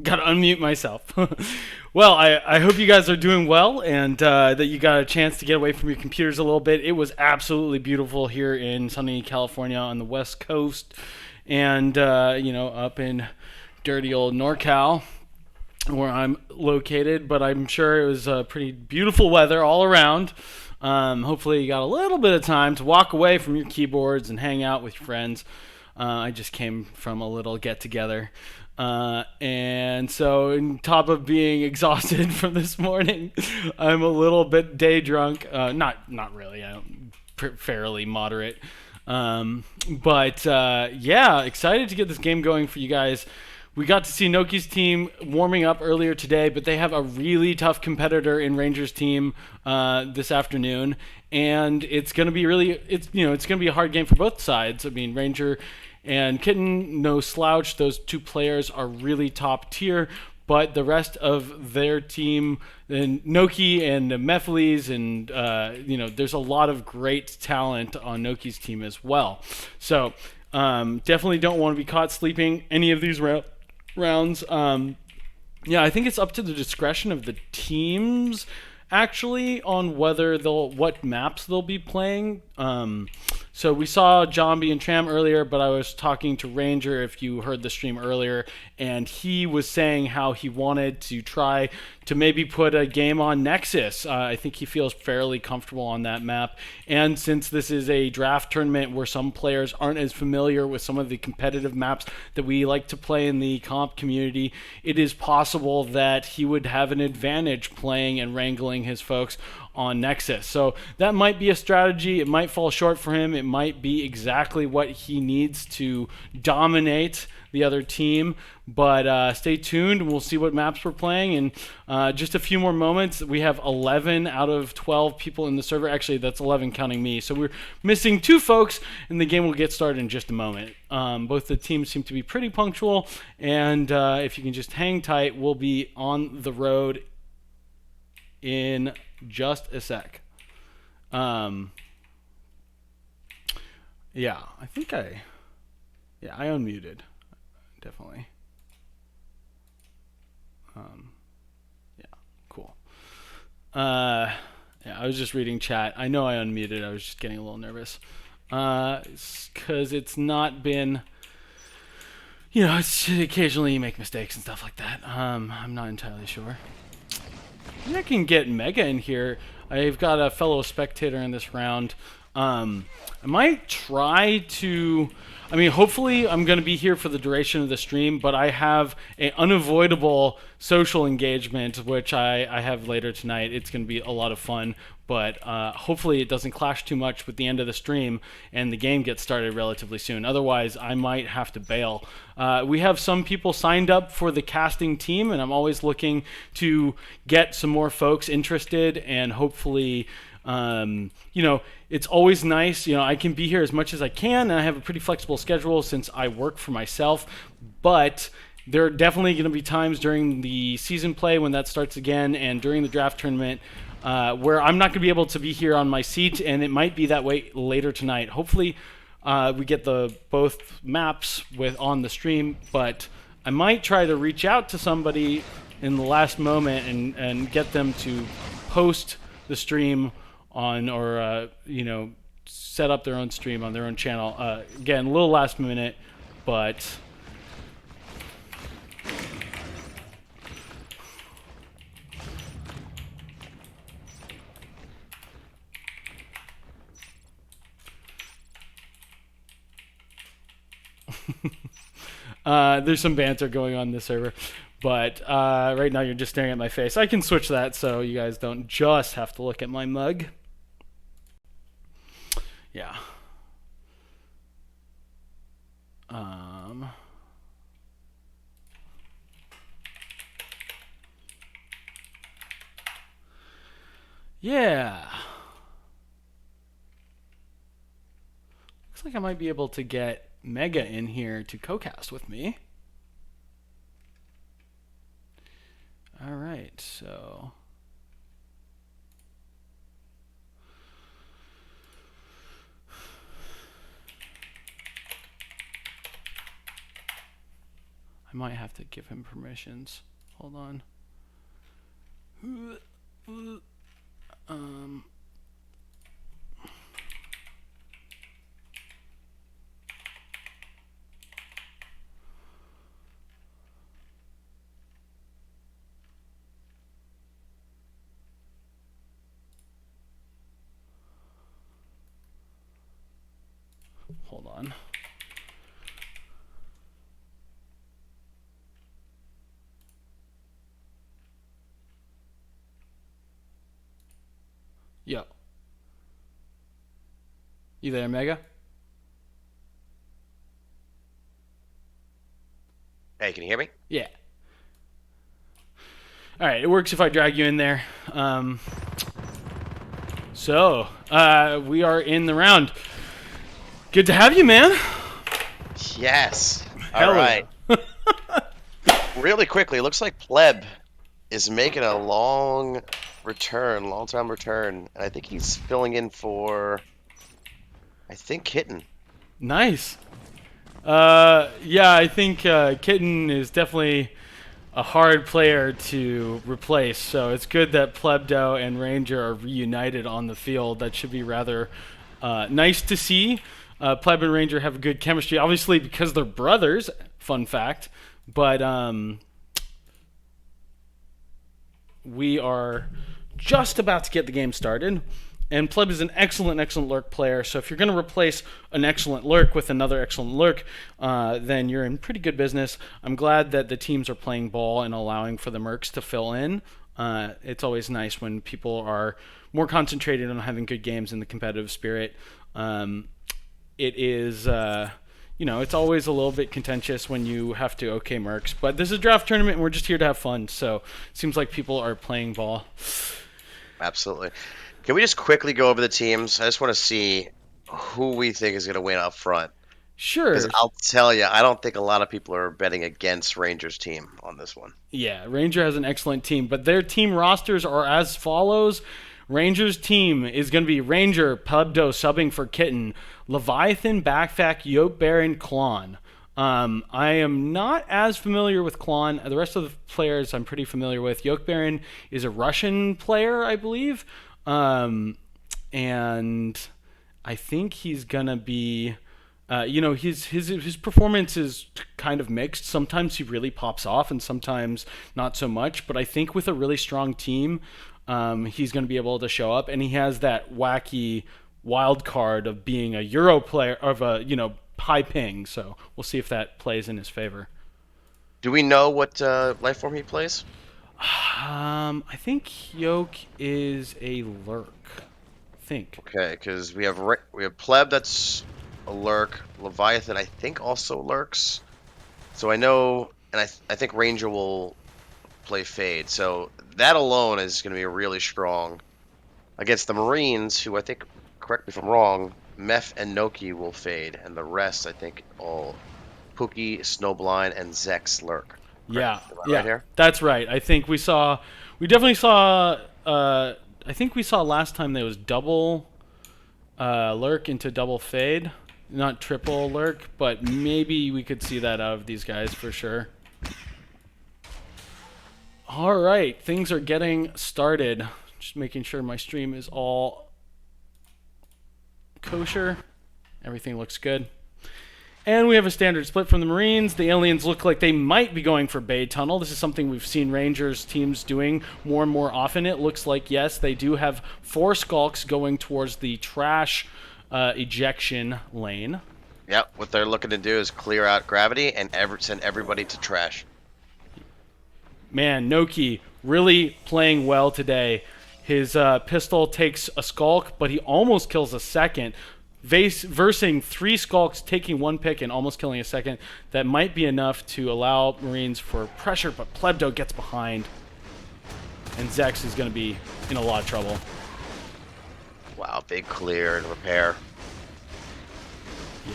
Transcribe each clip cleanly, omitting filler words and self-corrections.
Gotta unmute myself. Well, I hope you guys are doing well and that you got a chance to get away from your computers a little bit. It was absolutely beautiful here in sunny California on the West Coast and, up in dirty old NorCal where I'm located. But I'm sure it was pretty beautiful weather all around. Hopefully, you got a little bit of time to walk away from your keyboards and hang out with your friends. I just came from a little get together. And so, on top of being exhausted from this morning, I'm a little bit day drunk. Not really. Fairly moderate. But excited to get this game going for you guys. We got to see Noki's team warming up earlier today, but they have a really tough competitor in Rangers' team this afternoon, and it's going to be it's going to be a hard game for both sides. I mean, Ranger and Kitten, no slouch. Those two players are really top tier, but the rest of their team, and Noki and Mephiles, and there's a lot of great talent on Noki's team as well. So definitely don't want to be caught sleeping any of these rounds. I think it's up to the discretion of the teams actually on what maps they'll be playing. So we saw Jambi and Tram earlier, but I was talking to Ranger, if you heard the stream earlier, and he was saying how he wanted to try to maybe put a game on Nexus. I think he feels fairly comfortable on that map. And since this is a draft tournament where some players aren't as familiar with some of the competitive maps that we like to play in the comp community, it is possible that he would have an advantage playing and wrangling his folks on Nexus. So that might be a strategy. It might fall short for him. It might be exactly what he needs to dominate the other team. But stay tuned. We'll see what maps we're playing. And just a few more moments. We have 11 out of 12 people in the server. Actually, that's 11 counting me. So we're missing 2 folks, and the game will get started in just a moment. Both the teams seem to be pretty punctual. And if you can just hang tight, we'll be on the road in just a sec. I think I unmuted, definitely. Cool. I was just reading chat. I know I unmuted. I was just getting a little nervous. Because it's not been, it's occasionally you make mistakes and stuff like that. I'm not entirely sure. Maybe I can get Mega in here. I've got a fellow spectator in this round. I might try to... hopefully I'm going to be here for the duration of the stream, but I have an unavoidable social engagement, which I have later tonight. It's going to be a lot of fun, but hopefully it doesn't clash too much with the end of the stream and the game gets started relatively soon. Otherwise, I might have to bail. We have some people signed up for the casting team, and I'm always looking to get some more folks interested, and hopefully... it's always nice. I can be here as much as I can, and I have a pretty flexible schedule since I work for myself. But there are definitely going to be times during the season play when that starts again, and during the draft tournament where I'm not going to be able to be here on my seat, and it might be that way later tonight. Hopefully, we get both maps on the stream, but I might try to reach out to somebody in the last moment and get them to post the stream on, or set up their own stream on their own channel. Again, a little last minute, but there's some banter going on this server. But right now you're just staring at my face. I can switch that so you guys don't just have to look at my mug. Yeah. Yeah. Looks like I might be able to get Mega in here to co-cast with me. All right, so I might have to give him permissions. Hold on. Hold on. Yo. You there, Mega? Hey, can you hear me? Yeah. All right, it works if I drag you in there. We are in the round. Good to have you, man. Yes. All Hell right. yeah. Really quickly, it looks like Pleb is making a long time return, and I think he's filling in for, I think, Kitten. Nice. Yeah, I think Kitten is definitely a hard player to replace. So it's good that Plebdo and Ranger are reunited on the field. That should be rather nice to see. Pleb and Ranger have good chemistry, obviously because they're brothers. Fun fact, but we are just about to get the game started. And Pleb is an excellent lurk player. So if you're going to replace an excellent lurk with another excellent lurk, then you're in pretty good business. I'm glad that the teams are playing ball and allowing for the mercs to fill in. It's always nice when people are more concentrated on having good games in the competitive spirit. It is, it's always a little bit contentious when you have to okay mercs. But this is a draft tournament, and we're just here to have fun. So it seems like people are playing ball. Absolutely. Can we just quickly go over the teams? I just want to see who we think is going to win up front. Because Sure. I'll tell you, I don't think a lot of people are betting against Rangers' team on this one. Yeah, Ranger has an excellent team, but their team rosters are as follows. Rangers team is going to be Ranger, Pubdo subbing for Kitten, Leviathan, Backfack, Yoke Baron, Klon. I am not as familiar with Klon. The rest of the players I'm pretty familiar with. Yoke Baron is a Russian player, I believe. And I think he's going to be... his performance is kind of mixed. Sometimes he really pops off, and sometimes not so much. But I think with a really strong team, he's going to be able to show up, and he has that wacky wild card of being a Euro player of a high ping. So we'll see if that plays in his favor. Do we know what life form he plays? I think Yoke is a lurk. I think. Okay, because we have Pleb that's a lurk. Leviathan, I think, also lurks. So I know, and I think Ranger will play Fade. So that alone is going to be really strong against the Marines, who I think, correct me if I'm wrong, Meph and Noki will Fade, and the rest I think all Pookie, Snowblind, and Zex lurk. Correct? Yeah, Am I right yeah, here? that's right. I think we definitely saw. I think we saw last time there was double lurk into double fade, not triple lurk, but maybe we could see that out of these guys for sure. All right, things are getting started. Just making sure my stream is all kosher. Everything looks good. And we have a standard split from the Marines. The aliens look like they might be going for Bay Tunnel. This is something we've seen Rangers teams doing more and more often. It looks like, yes, they do have 4 Skulks going towards the trash ejection lane. Yep. What they're looking to do is clear out gravity and send everybody to trash. Man, Noki really playing well today. His pistol takes a Skulk, but he almost kills a second. Versing 3 Skulks, taking 1 pick and almost killing a second. That might be enough to allow Marines for pressure, but Plebdo gets behind. And Zex is going to be in a lot of trouble. Wow, big clear and repair. Yeah.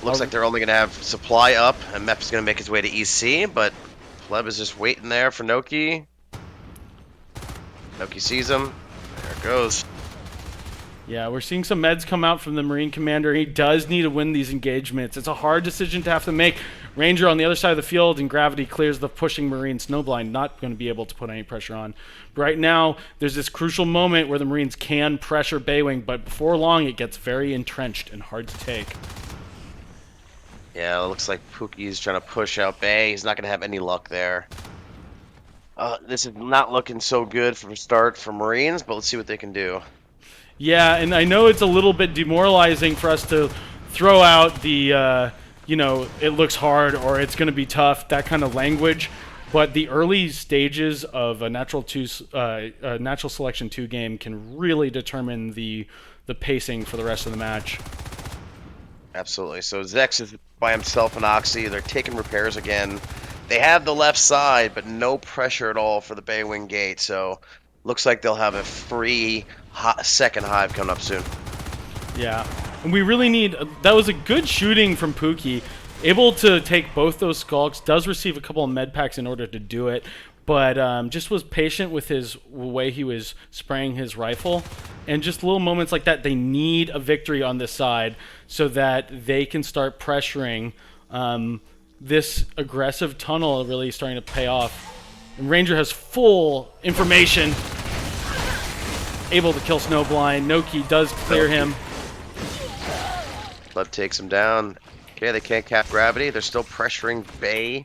Looks like they're only going to have supply up, and Mep is going to make his way to EC, but Pleb is just waiting there for Noki. Noki sees him. There it goes. Yeah, we're seeing some meds come out from the Marine Commander. He does need to win these engagements. It's a hard decision to have to make. Ranger on the other side of the field, and Gravity clears the pushing Marine Snowblind, not going to be able to put any pressure on. But right now, there's this crucial moment where the Marines can pressure Baywing, but before long, it gets very entrenched and hard to take. Yeah, it looks like Pookie's trying to push out Bay. He's not going to have any luck there. This is not looking so good from start for Marines, but let's see what they can do. Yeah, and I know it's a little bit demoralizing for us to throw out the, it looks hard or it's going to be tough, that kind of language. But the early stages of a natural selection 2 game can really determine the pacing for the rest of the match. Absolutely. So Zex is by himself and Oxy. They're taking repairs again. They have the left side, but no pressure at all for the Baywing gate. So looks like they'll have a free second hive coming up soon. Yeah, and we really need. That was a good shooting from Pookie. Able to take both those skulks. Does receive a couple of med packs in order to do it, but just was patient with his way he was spraying his rifle. And just little moments like that, they need a victory on this side so that they can start pressuring. This aggressive tunnel really starting to pay off. And Ranger has full information. Able to kill Snowblind. Noki does clear him. Pleb takes him down. Okay, they can't cap Gravity. They're still pressuring Bay.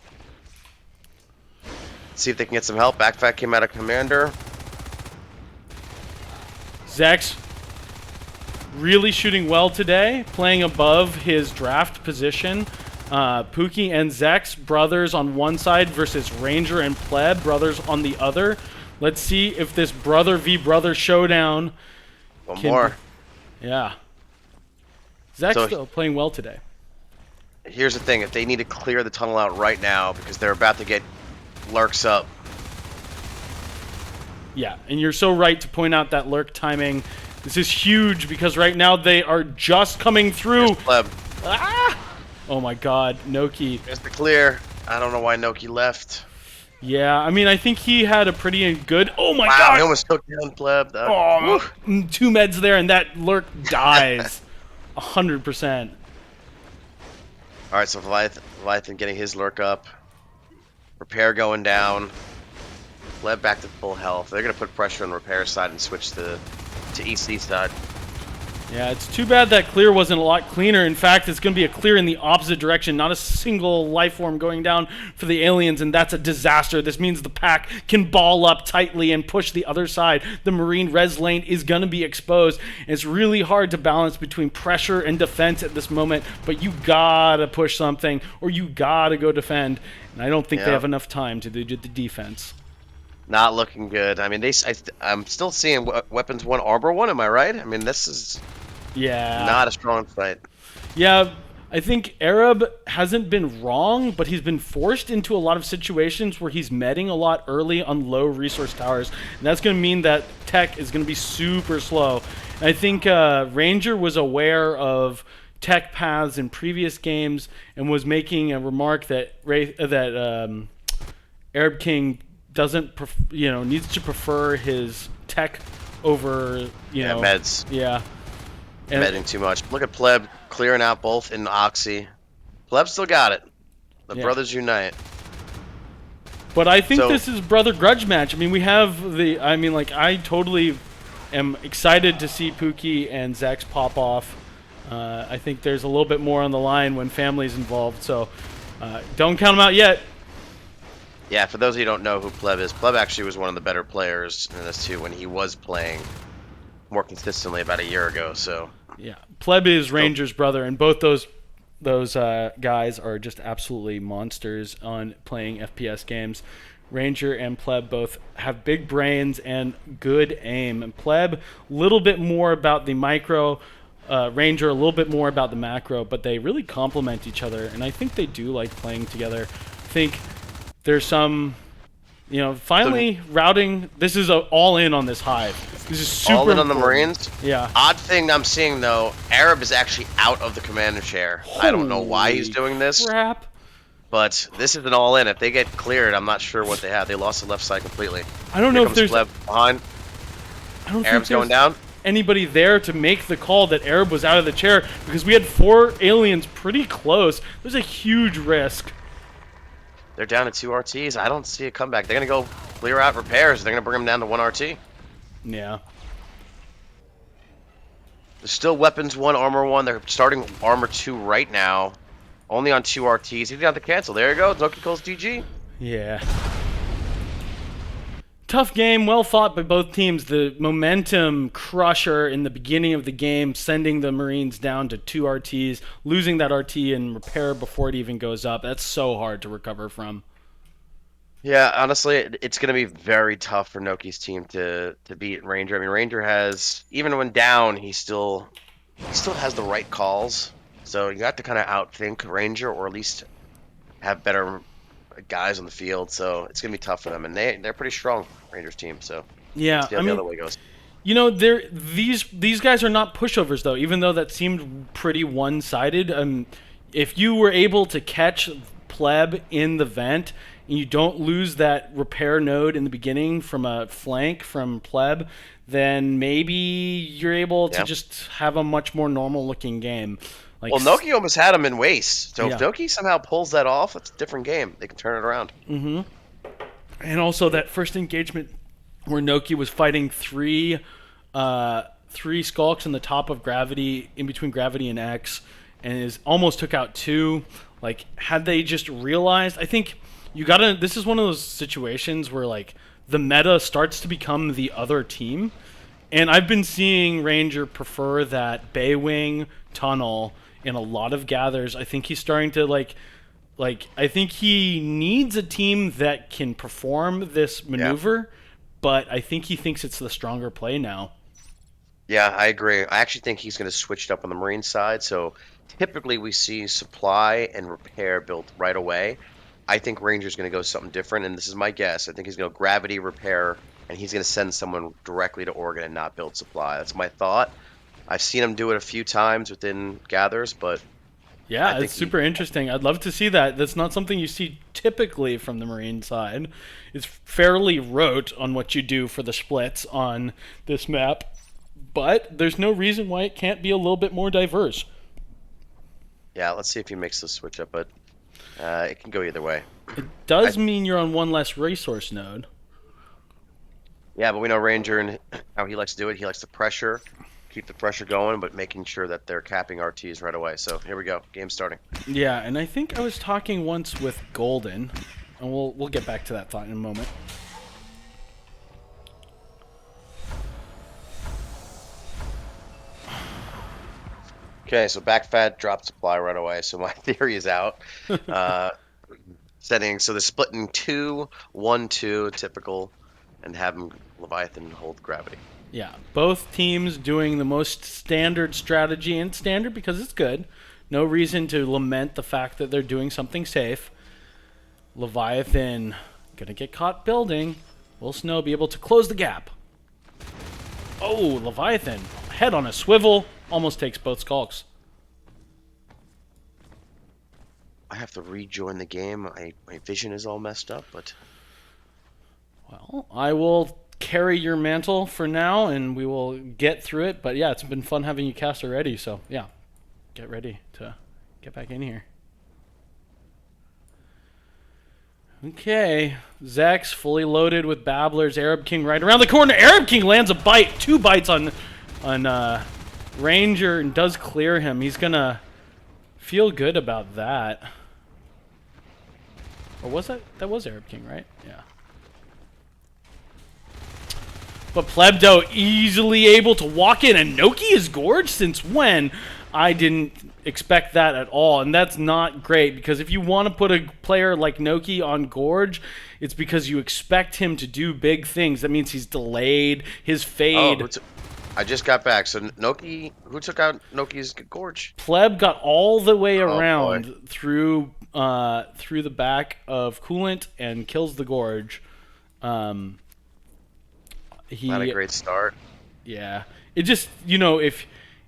See if they can get some help. Backfat came out of Commander. Zex really shooting well today, playing above his draft position. Pookie and Zex, brothers on one side versus Ranger and Pleb, brothers on the other. Let's see if this brother v brother showdown One more. Yeah. Zex still playing well today. Here's the thing. If they need to clear the tunnel out right now because they're about to get lurks up. Yeah, and you're so right to point out that lurk timing. This is huge because right now they are just coming through. Here's Pleb. Ah! Oh my god, Noki. There's the clear. I don't know why Noki left. Yeah, I mean, I think he had a pretty good... Oh my wow, god! He almost took down Pleb. Oh, 2 meds there and that lurk dies. 100%. Alright, so Leviathan getting his lurk up. Repair going down. Pleb back to full health. They're going to put pressure on the repair side and switch to EC side. Yeah, it's too bad that clear wasn't a lot cleaner. In fact, it's going to be a clear in the opposite direction. Not a single life form going down for the aliens, and that's a disaster. This means the pack can ball up tightly and push the other side. The Marine res lane is going to be exposed. And it's really hard to balance between pressure and defense at this moment, but you got to push something or you got to go defend. And I don't think they have enough time to do the defense. Not looking good. I mean, I'm still seeing weapons 1, armor 1. Am I right? I mean, this is not a strong fight. Yeah, I think Arab hasn't been wrong, but he's been forced into a lot of situations where he's medding a lot early on low resource towers, and that's going to mean that tech is going to be super slow. And I think Ranger was aware of tech paths in previous games and was making a remark that Arab King doesn't, needs to prefer his tech over, meds. Yeah. And medding too much. Look at Pleb clearing out both in Oxy. Pleb still got it. The brothers unite. But I think this is brother grudge match. I mean, we have I totally am excited to see Pookie and Zex pop off. I think there's a little bit more on the line when family's involved, so don't count them out yet. Yeah, for those of you who don't know who Pleb is, Pleb actually was one of the better players in this too when he was playing more consistently about a year ago. So yeah, Pleb is Ranger's brother, and both those guys are just absolutely monsters on playing FPS games. Ranger and Pleb both have big brains and good aim. And Pleb, a little bit more about the micro, Ranger a little bit more about the macro, but they really complement each other, and I think they do like playing together. I think there's some, finally routing. This is all in on this hive. This is super all in on important. the Marines. Yeah. Odd thing I'm seeing though, Arab is actually out of the commander chair. I don't know why he's doing this. Crap. But this is an all in. If they get cleared, I'm not sure what they have. They lost the left side completely. I don't know if there's Pleb behind. I don't Arab's think going down. anybody there to make the call that Arab was out of the chair because we had 4 aliens pretty close. There's a huge risk. They're down to 2 RTs. I don't see a comeback. They're going to go clear out repairs. They're going to bring them down to 1 RT. Yeah. There's still weapons 1, armor 1. They're starting armor 2 right now. Only on 2 RTs. He's going to have to cancel. There you go. Noki calls GG. Yeah. Tough game, well fought by both teams. The momentum crusher in the beginning of the game, sending the Marines down to 2 RTs, losing that RT and repair before it even goes up. That's so hard to recover from. Yeah, honestly, it's going to be very tough for Noki's team to beat Ranger. I mean, Ranger has, even when down, he still has the right calls. So you have to kind of outthink Ranger, or at least have better guys on the field. So it's going to be tough for them, and they're pretty strong, Rangers team. So yeah, let's see how the other way goes. You know, these guys are not pushovers though, even though that seemed pretty one-sided. If you were able to catch Pleb in the vent, and you don't lose that repair node in the beginning from a flank from Pleb, then maybe you're able to just have a much more normal-looking game. Like, well, Noki almost had him in waste, so yeah. if Noki somehow pulls that off, it's a different game. They can turn it around. Mm-hmm. And also that first engagement where Noki was fighting three skulks in the top of gravity, in between gravity and X, and almost took out 2. Like, had they just realized, I think this is one of those situations where, like, the meta starts to become the other team. And I've been seeing Ranger prefer that Bay Wing tunnel in a lot of gathers. I think he's starting to, like I think he needs a team that can perform this maneuver, but I think he thinks it's the stronger play now. Yeah, I agree. I actually think he's going to switch it up on the Marine side. So typically we see supply and repair built right away. I think Ranger's going to go something different, and this is my guess. I think he's going to gravity repair, and he's going to send someone directly to Oregon and not build supply. That's my thought. I've seen him do it a few times within gathers, but yeah, it's super interesting. I'd love to see that. That's not something you see typically from the Marine side. It's fairly rote on what you do for the splits on this map, but there's no reason why it can't be a little bit more diverse. Yeah, let's see if he makes the switch up, but it can go either way. It does mean you're on 1 less resource node. Yeah, but we know Ranger and how he likes to do it. He likes to pressure, keep the pressure going, but making sure that they're capping RTs right away. So here we go. Game starting. Yeah, and I think I was talking once with Golden, and we'll get back to that thought in a moment. Okay, so backfat dropped supply right away, so my theory is out. Settings, so they're splitting 2, 1, 2, typical, and having Leviathan hold gravity. Yeah, both teams doing the most standard strategy, and standard because it's good. No reason to lament the fact that they're doing something safe. Leviathan gonna get caught building. Will Snow be able to close the gap? Oh, Leviathan, head on a swivel, almost takes both skulks. I have to rejoin the game. My vision is all messed up, but... Well, I will carry your mantle for now, and we will get through it. But yeah, it's been fun having you cast already, so yeah, get ready to get back in here. Okay, Zach's fully loaded with Babblers. Arab King right around the corner. Arab King lands a bite, 2 bites on Ranger, and does clear him. He's gonna feel good about that. Or was that was Arab King, right? Yeah. But Plebdo easily able to walk in, and Noki is gorged? Since when? I didn't expect that at all, and that's not great, because if you want to put a player like Noki on gorge, it's because you expect him to do big things. That means he's delayed, his fade. Oh, I just got back. So Noki, who took out Noki's gorge? Pleb got all the way around through the back of Coolant and kills the gorge. Not a great start. Yeah, it just, you know, if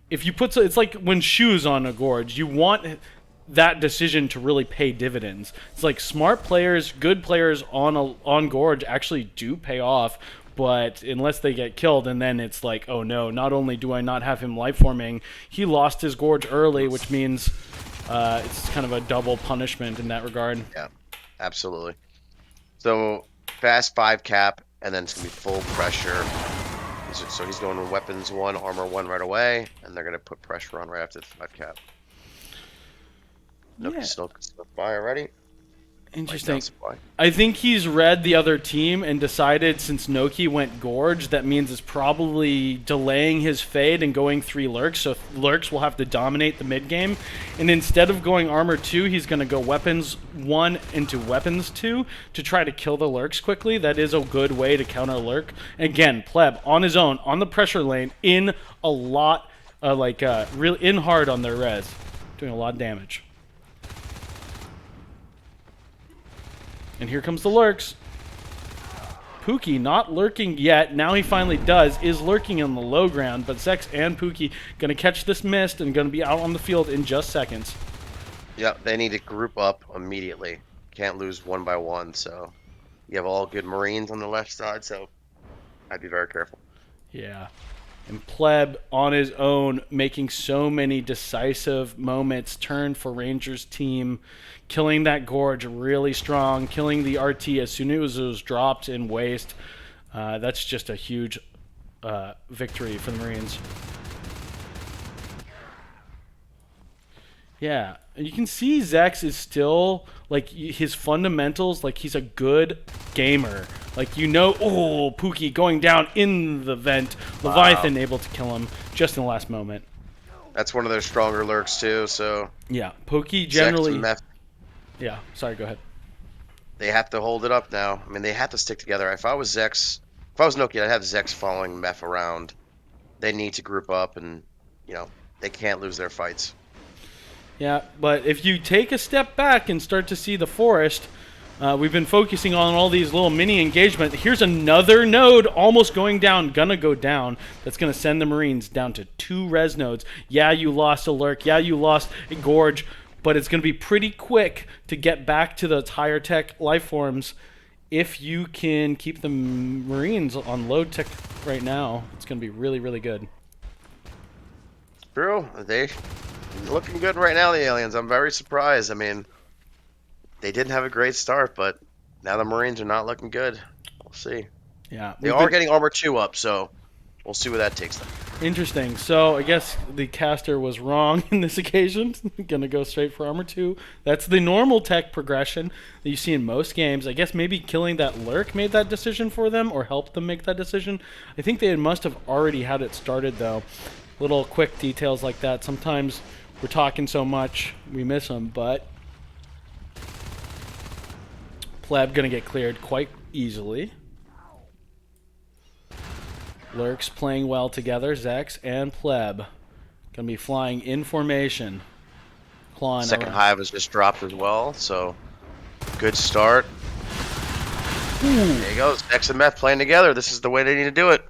you put, it's like when shoes on a gorge, you want that decision to really pay dividends. It's like smart players, good players on gorge actually do pay off. but unless they get killed, and then it's like, oh no, not only do I not have him life forming, he lost his gorge early, which means it's kind of a double punishment in that regard. Yeah, absolutely. So fast 5 cap, and then it's gonna be full pressure. So he's going with weapons 1, armor 1 right away, and they're gonna put pressure on right after the 5 cap. Yeah. Noki's still by already. Interesting. I think he's read the other team and decided since Noki went Gorge, that means it's probably delaying his fade and going 3 Lurks, so Lurks will have to dominate the mid game. And instead of going Armor 2, he's going to go Weapons 1 into Weapons 2 to try to kill the Lurks quickly. That is a good way to counter Lurk. Again, Pleb on his own, on the pressure lane, in a lot, real in hard on their res, doing a lot of damage. And here comes the lurks. Pookie not lurking yet. Now he finally does. Is lurking on the low ground, but Zex and Pookie going to catch this mist and going to be out on the field in just seconds. Yeah, they need to group up immediately. Can't lose 1 by 1, so you have all good Marines on the left side, so I'd be very careful. Yeah. And Pleb on his own, making so many decisive moments, turn for Rangers team, killing that Gorge really strong, killing the RT as soon as it was dropped in waste. That's just a huge victory for the Marines. Yeah, and you can see Zex is still, like, his fundamentals, like, he's a good gamer. Like, you know, oh, Pookie going down in the vent. Leviathan able to kill him just in the last moment. That's one of their stronger lurks, too, so... Yeah, Pookie generally... Zex and Meth, yeah, sorry, go ahead. they have to hold it up now. I mean, they have to stick together. If I was Nokia, I'd have Zex following Meth around. They need to group up, and, you know, they can't lose their fights. Yeah, but if you take a step back and start to see the forest, we've been focusing on all these little mini engagement. Here's another node almost going down, gonna go down. That's gonna send the Marines down to 2 res nodes. Yeah, you lost a lurk. Yeah, you lost a gorge, but it's gonna be pretty quick to get back to those higher tech life forms. If you can keep the Marines on low tech right now, it's gonna be really, really good. True. They looking good right now, the aliens. I'm very surprised. I mean, they didn't have a great start, but now the Marines are not looking good. We'll see. Yeah, They are getting armor 2 up, so we'll see where that takes them. interesting. So I guess the caster was wrong in this occasion. Gonna go straight for armor 2. That's the normal tech progression that you see in most games. I guess maybe killing that lurk made that decision for them or helped them make that decision. I think they must have already had it started though. Little quick details like that. Sometimes we're talking so much we miss them, but Pleb gonna get cleared quite easily. Lurks playing well together. Zex and Pleb gonna be flying in formation. Clawing Second around. hive was just dropped as well, so good start. There you go. X and Meth playing together. This is the way they need to do it.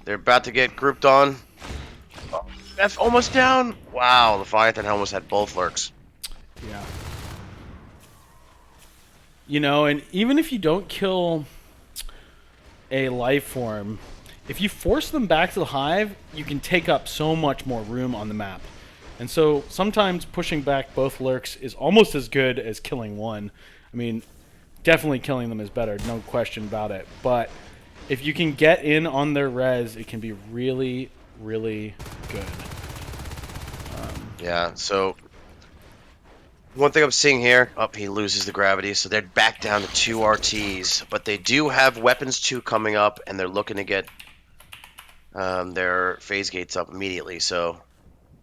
They're about to get grouped on. Oh, Meth almost down. Wow, Leviathan almost had both lurks. Yeah. You know, and even if you don't kill a life form, if you force them back to the hive, you can take up so much more room on the map. And so sometimes pushing back both lurks is almost as good as killing one. I mean, definitely killing them is better, no question about it. But if you can get in on their res, it can be really, really good. Yeah, so one thing I'm seeing here, he loses the gravity, so they're back down to 2 RTs. But they do have weapons 2 coming up, and they're looking to get their phase gates up immediately, so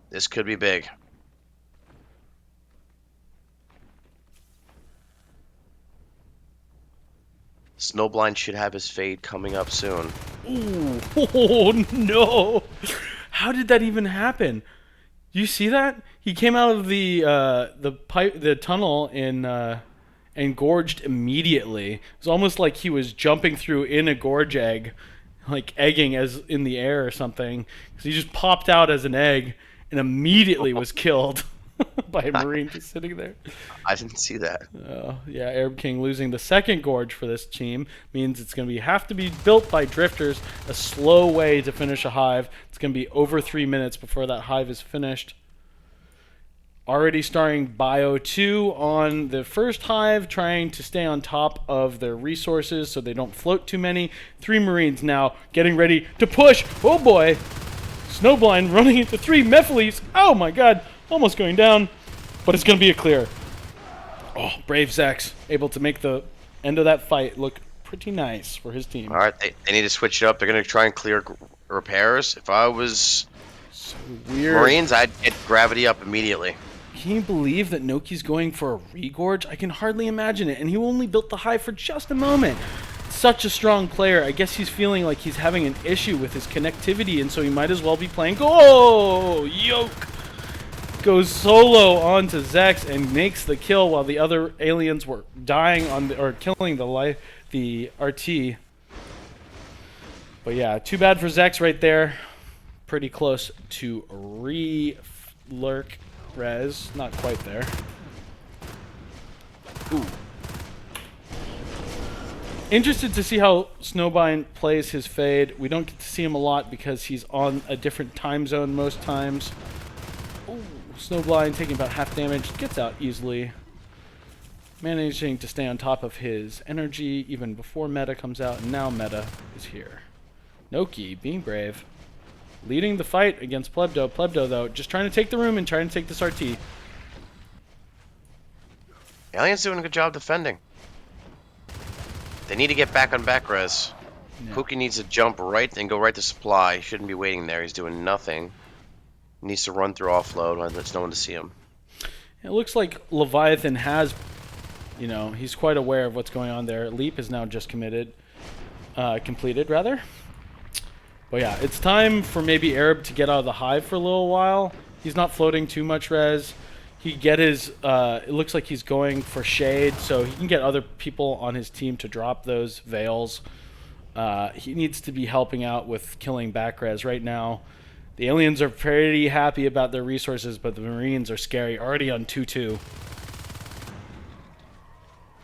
this could be big. Snowblind should have his fade coming up soon. Ooh, oh no! How did that even happen? You see that? He came out of the tunnel and gorged immediately. It was almost like he was jumping through in a gorge egg, like egging as in the air or something. Because he just popped out as an egg and immediately was killed. by a Marine just sitting there. I didn't see that. Yeah, Arab King losing the second gorge for this team means it's going to have to be built by drifters, a slow way to finish a hive. It's going to be over 3 minutes before that hive is finished. Already starting Bio 2 on the first hive, trying to stay on top of their resources so they don't float too many. 3 Marines now getting ready to push. Oh boy! Snowblind running into 3 Mephiles. Oh my god, almost going down. But it's going to be a clear. Oh, brave Zex, able to make the end of that fight look pretty nice for his team. All right, they need to switch it up. They're going to try and clear repairs. If I was So weird. Marines, I'd get gravity up immediately. Can you believe that Noki's going for a regorge? I can hardly imagine it, and he only built the hive for just a moment. Such a strong player. I guess he's feeling like he's having an issue with his connectivity, and so he might as well be playing. Oh, yoke! Goes solo onto Zex and makes the kill while the other aliens were dying on or killing the RT. But yeah, too bad for Zex right there. Pretty close to re-lurk. Res, not quite there. Ooh. Interested to see how Snowbind plays his fade. We don't get to see him a lot because he's on a different time zone most times. Ooh, Snowblind taking about half damage, gets out easily. Managing to stay on top of his energy even before meta comes out, and now meta is here. Noki being brave. Leading the fight against Plebdo. Plebdo, though, just trying to take the room and trying to take this RT. Alien's doing a good job defending. They need to get back on back res. Yeah. Pookie needs to jump right and go right to supply. He shouldn't be waiting there. He's doing nothing. He needs to run through offload when there's no one to see him. It looks like Leviathan has, he's quite aware of what's going on there. Leap is now just completed, rather. But yeah, it's time for maybe Arab to get out of the hive for a little while. He's not floating too much res. He get his, it looks like he's going for shade, so he can get other people on his team to drop those veils. He needs to be helping out with killing back res right now. The aliens are pretty happy about their resources, but the Marines are scary, already on 2-2.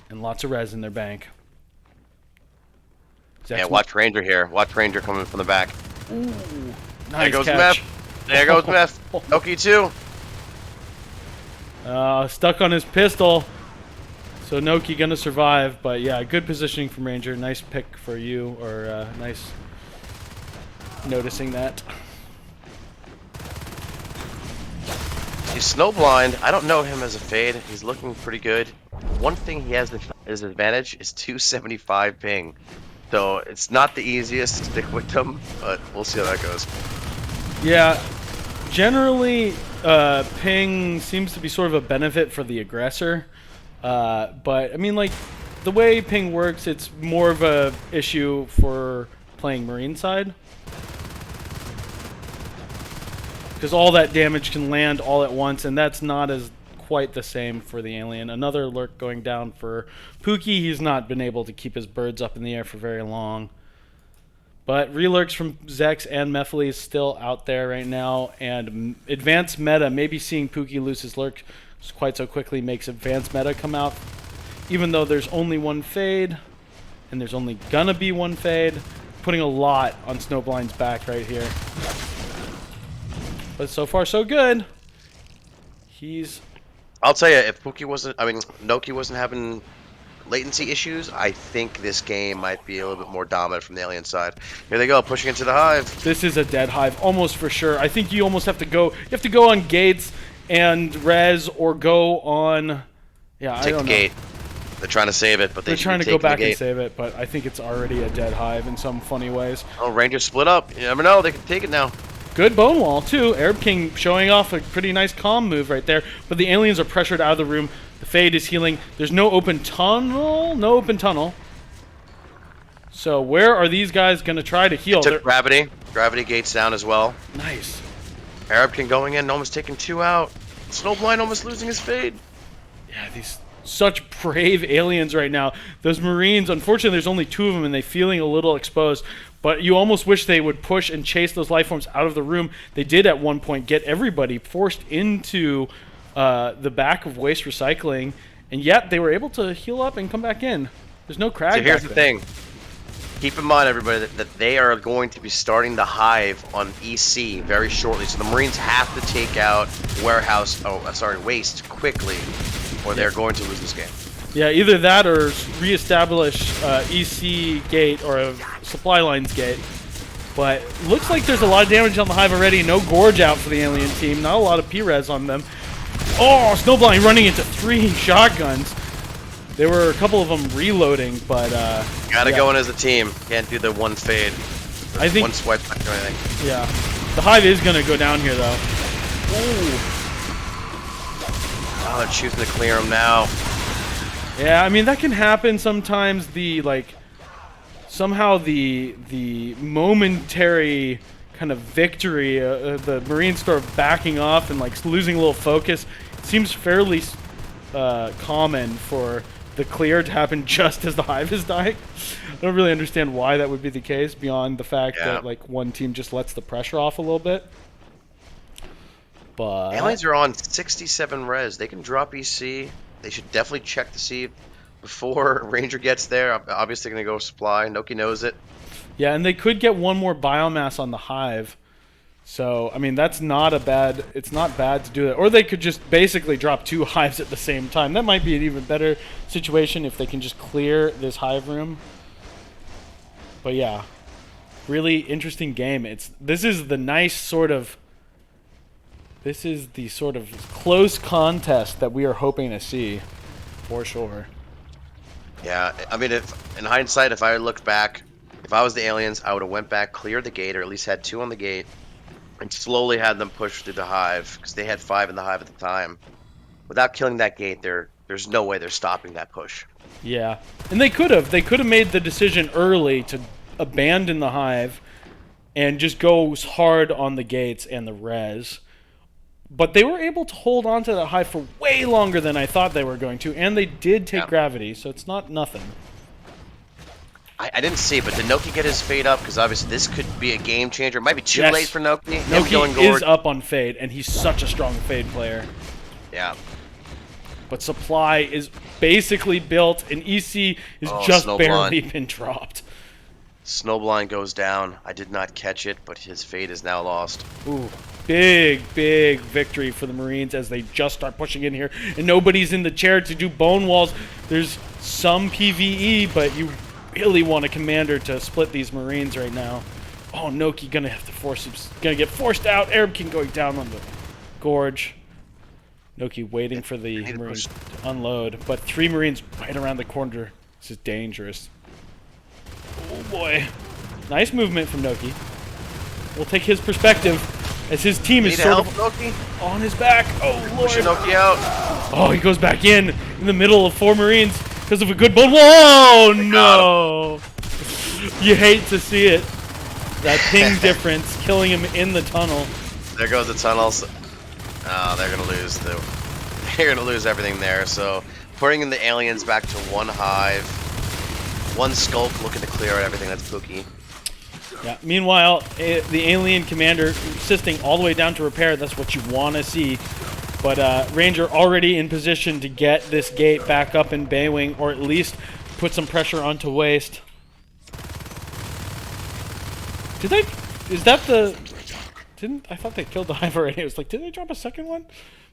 And lots of res in their bank. Yeah, watch Ranger here. Watch Ranger coming from the back. Ooh, nice there goes catch. Meth. There goes Meth. Noki too. Stuck on his pistol. So Noki gonna survive, but yeah, good positioning from Ranger. Nice pick for you, or nice noticing that. He's snowblind. I don't know him as a fade. He's looking pretty good. One thing he has his advantage is 275 ping. So it's not the easiest to stick with them, but we'll see how that goes. Yeah, generally ping seems to be sort of a benefit for the aggressor. But I mean, like, the way ping works, it's more of a issue for playing Marine side. Because all that damage can land all at once, and that's not as quite the same for the alien. Another lurk going down for Pookie. He's not been able to keep his birds up in the air for very long. But relurks from Zex and Mephiles is still out there right now, and advanced meta, maybe seeing Pookie lose his lurk quite so quickly makes advanced meta come out. Even though there's only one fade, and there's only gonna be one fade, putting a lot on Snowblind's back right here. But so far so good. I'll tell you, if Noki wasn't having latency issues, I think this game might be a little bit more dominant from the alien side. Here they go, pushing into the hive. This is a dead hive, almost for sure. I think you almost have to go. You have to go on gates and res, or go on. Yeah, Take the gate. They're trying to save it, but they're trying to go back and save it. But I think it's already a dead hive in some funny ways. Oh, Rangers split up. You never know. They can take it now. Good bone wall, too. Arab King showing off a pretty nice calm move right there. But the aliens are pressured out of the room. The Fade is healing. There's no open tunnel. No open tunnel. So where are these guys going to try to heal? Took gravity. Gravity gates down as well. Nice. Arab King going in, almost taking 2 out. Snowblind almost losing his Fade. Yeah, these such brave aliens right now. Those Marines, unfortunately, there's only 2 of them, and they're feeling a little exposed. But you almost wish they would push and chase those life forms out of the room. They did at one point get everybody forced into the back of Waste Recycling, and yet they were able to heal up and come back in. There's no crag. So here's back the there. thing. Keep in mind, everybody, that they are going to be starting the hive on EC very shortly. So the Marines have to take out waste quickly, or they're going to lose this game. Yeah, either that or reestablish EC gate or a supply lines gate. But looks like there's a lot of damage on the hive already. No gorge out for the alien team. Not a lot of P-res on them. Oh, Snowblind running into 3 shotguns. There were a couple of them reloading, but Gotta go in as a team. Can't do the one fade. I think one swipe or anything. Yeah, the hive is gonna go down here though. Ooh. Oh, they're choosing to clear them now. Yeah, I mean that can happen sometimes. Somehow the momentary kind of victory, the Marines start backing off and like losing a little focus. It seems fairly common for the clear to happen just as the hive is dying. I don't really understand why that would be the case beyond the fact that like one team just lets the pressure off a little bit. But Aliens are on 67 res. They can drop EC. They should definitely check to see before Ranger gets there. Obviously going to go supply. Noki knows it. Yeah, and they could get one more biomass on the hive. So, I mean, that's not a bad... It's not bad to do that. Or they could just basically drop 2 hives at the same time. That might be an even better situation if they can just clear this hive room. But yeah, really interesting game. This is the sort of close contest that we are hoping to see, for sure. Yeah, I mean, in hindsight, if I looked back, if I was the aliens, I would have went back, cleared the gate, or at least had 2 on the gate, and slowly had them push through the hive, because they had 5 in the hive at the time. Without killing that gate, there's no way they're stopping that push. Yeah, and they could have made the decision early to abandon the hive and just go hard on the gates and the res. But they were able to hold on to the hive for way longer than I thought they were going to, and they did take gravity, so it's not nothing. I didn't see, but did Noki get his fade up? Because obviously this could be a game changer. It might be too late for Noki. Noki is up on fade, and he's such a strong fade player. Yeah. But supply is basically built, and EC is just barely been dropped. Snowblind goes down. I did not catch it, but his fade is now lost. Ooh, big victory for the Marines as they just start pushing in here. And nobody's in the chair to do bone walls. There's some PvE, but you really want a commander to split these Marines right now. Oh, Noki gonna have to gonna get forced out. Arab King going down on the gorge. Noki waiting for the Marines to unload, but 3 Marines right around the corner. This is dangerous. Oh boy. Nice movement from Noki. We'll take his perspective as his team is sort of Noki? on his back. Oh lord. Pushing Noki out. Oh, he goes back in the middle of 4 Marines because of a good bone. Whoa, no. You hate to see it. That ping difference killing him in the tunnel. There goes the tunnels. Oh, they're gonna lose too. They're gonna lose everything there. So putting in the aliens back to 1 hive, 1 skulk looking to clear out everything. That's Pookie. Yeah. Meanwhile, the alien commander insisting all the way down to repair. That's what you want to see. But Ranger already in position to get this gate back up in Baywing, or at least put some pressure onto Waste. Did they? Is that the? I thought they killed the hive already. It was like, did they drop a second one?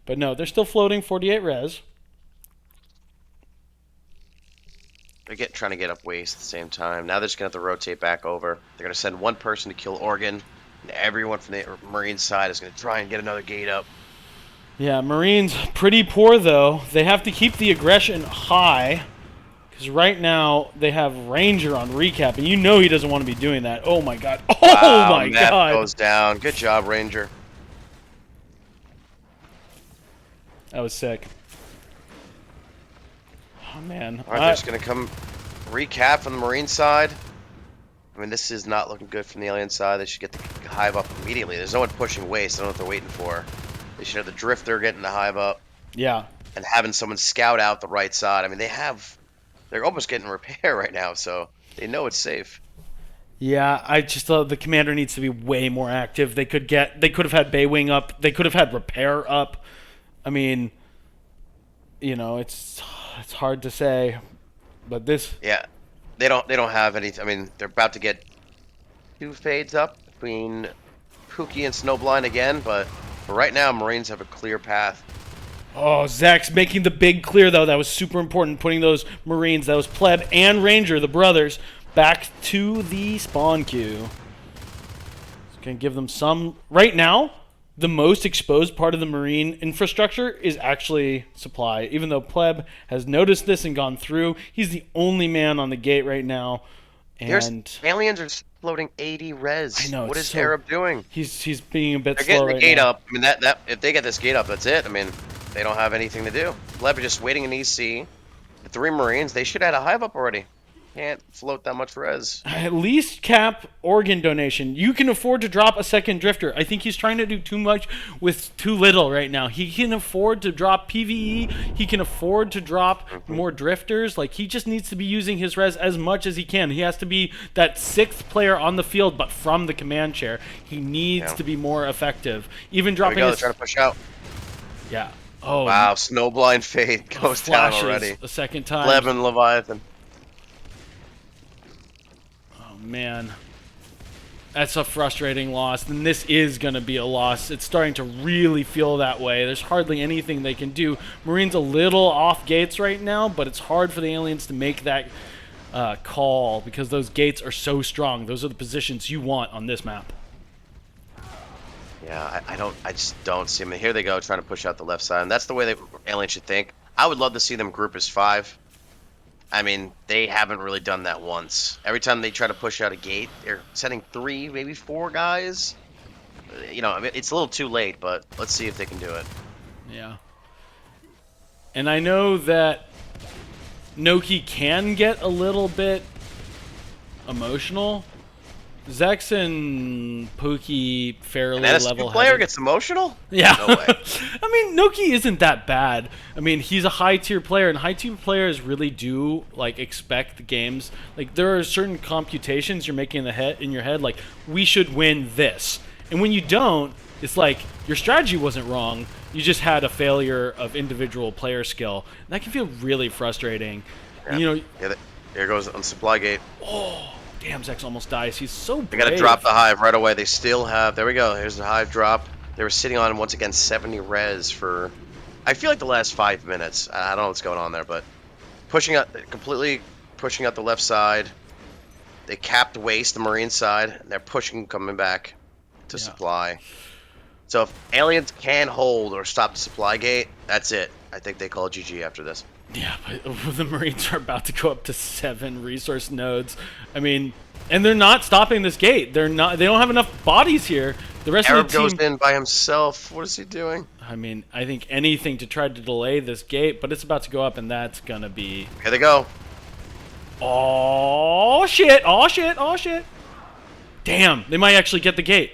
But no, they're still floating 48 res. They're trying to get up Waste at the same time. Now they're just going to have to rotate back over. They're going to send 1 person to kill Oregon, and everyone from the Marine side is going to try and get another gate up. Yeah, Marines pretty poor though. They have to keep the aggression high, because right now they have Ranger on recap, and you know he doesn't want to be doing that. Oh my god. Oh wow, my god. Goes down. Good job, Ranger. That was sick. Oh man. All right, they're just going to come recap from the Marine side. I mean, this is not looking good from the alien side. They should get the hive up immediately. There's no one pushing Waste. I don't know what they're waiting for. They should have the Drifter getting the hive up. Yeah. And having someone scout out the right side. I mean, they're almost getting repair right now, so they know it's safe. Yeah, I just thought the commander needs to be way more active. They could have had Baywing up. They could have had repair up. I mean, it's hard to say, but this. Yeah, they don't have any. I mean, they're about to get two fades up between Pookie and Snowblind again, but for right now, Marines have a clear path. Oh, Zach's making the big clear, though. That was super important, putting those Marines, that was Pleb and Ranger, the brothers, back to the spawn queue. It's going to give them some... Right now, the most exposed part of the Marine infrastructure is actually supply. Even though Pleb has noticed this and gone through, he's the only man on the gate right now. And aliens are floating 80 res. I know. What is Arab doing? He's being a bit They're slow getting the right gate now. up. I mean, that if they get this gate up, that's it. I mean, they don't have anything to do. Pleb are just waiting in EC. The 3 Marines, they should have had a hive up already. Can't float that much res. At least cap organ donation. You can afford to drop a second drifter. I think he's trying to do too much with too little right now. He can afford to drop PvE. He can afford to drop more drifters. Like, he just needs to be using his res as much as he can. He has to be that 6th player on the field, but from the command chair. He needs to be more effective. Even dropping There we go. They're trying to push out. Yeah. Oh, wow. Snowblind Fade goes down already. A second time. Pleb and Leviathan. Man, that's a frustrating loss. And this is going to be a loss. It's starting to really feel that way. There's hardly anything they can do. Marine's a little off gates right now, but it's hard for the aliens to make that call because those gates are so strong. Those are the positions you want on this map. Yeah, I just don't see them. Here they go, trying to push out the left side. And that's the way the aliens should think. I would love to see them group as 5. I mean, they haven't really done that once. Every time they try to push out a gate, they're sending 3, maybe 4 guys. I mean, it's a little too late, but let's see if they can do it. Yeah. And I know that Noki can get a little bit emotional. Zex and Pookie fairly level-headed. Player gets emotional? Yeah. No way. I mean, Noki isn't that bad. I mean, he's a high-tier player, and high-tier players really do, like, expect the games. Like, there are certain computations you're making in your head, like, we should win this. And when you don't, it's like, your strategy wasn't wrong. You just had a failure of individual player skill. And that can feel really frustrating. Yeah. Yeah, there goes on supply gate. Oh. Damn, Zex almost dies. He's so brave. They gotta drop the hive right away. They still have... There we go. Here's the hive drop. They were sitting on, once again, 70 res for... I feel like the last 5 minutes. I don't know what's going on there, but... Completely pushing out the left side. They capped waste, the Marine side, and they're pushing, coming back to supply. So if aliens can hold or stop the supply gate, that's it. I think they call GG after this. Yeah, but the Marines are about to go up to 7 resource nodes. I mean, and they're not stopping this gate. They don't have enough bodies here. The rest Arab of the team goes in by himself. What is he doing? I mean, I think anything to try to delay this gate, but it's about to go up, and that's gonna be... Here they go. Oh shit! Oh shit! Oh shit! Damn, they might actually get the gate.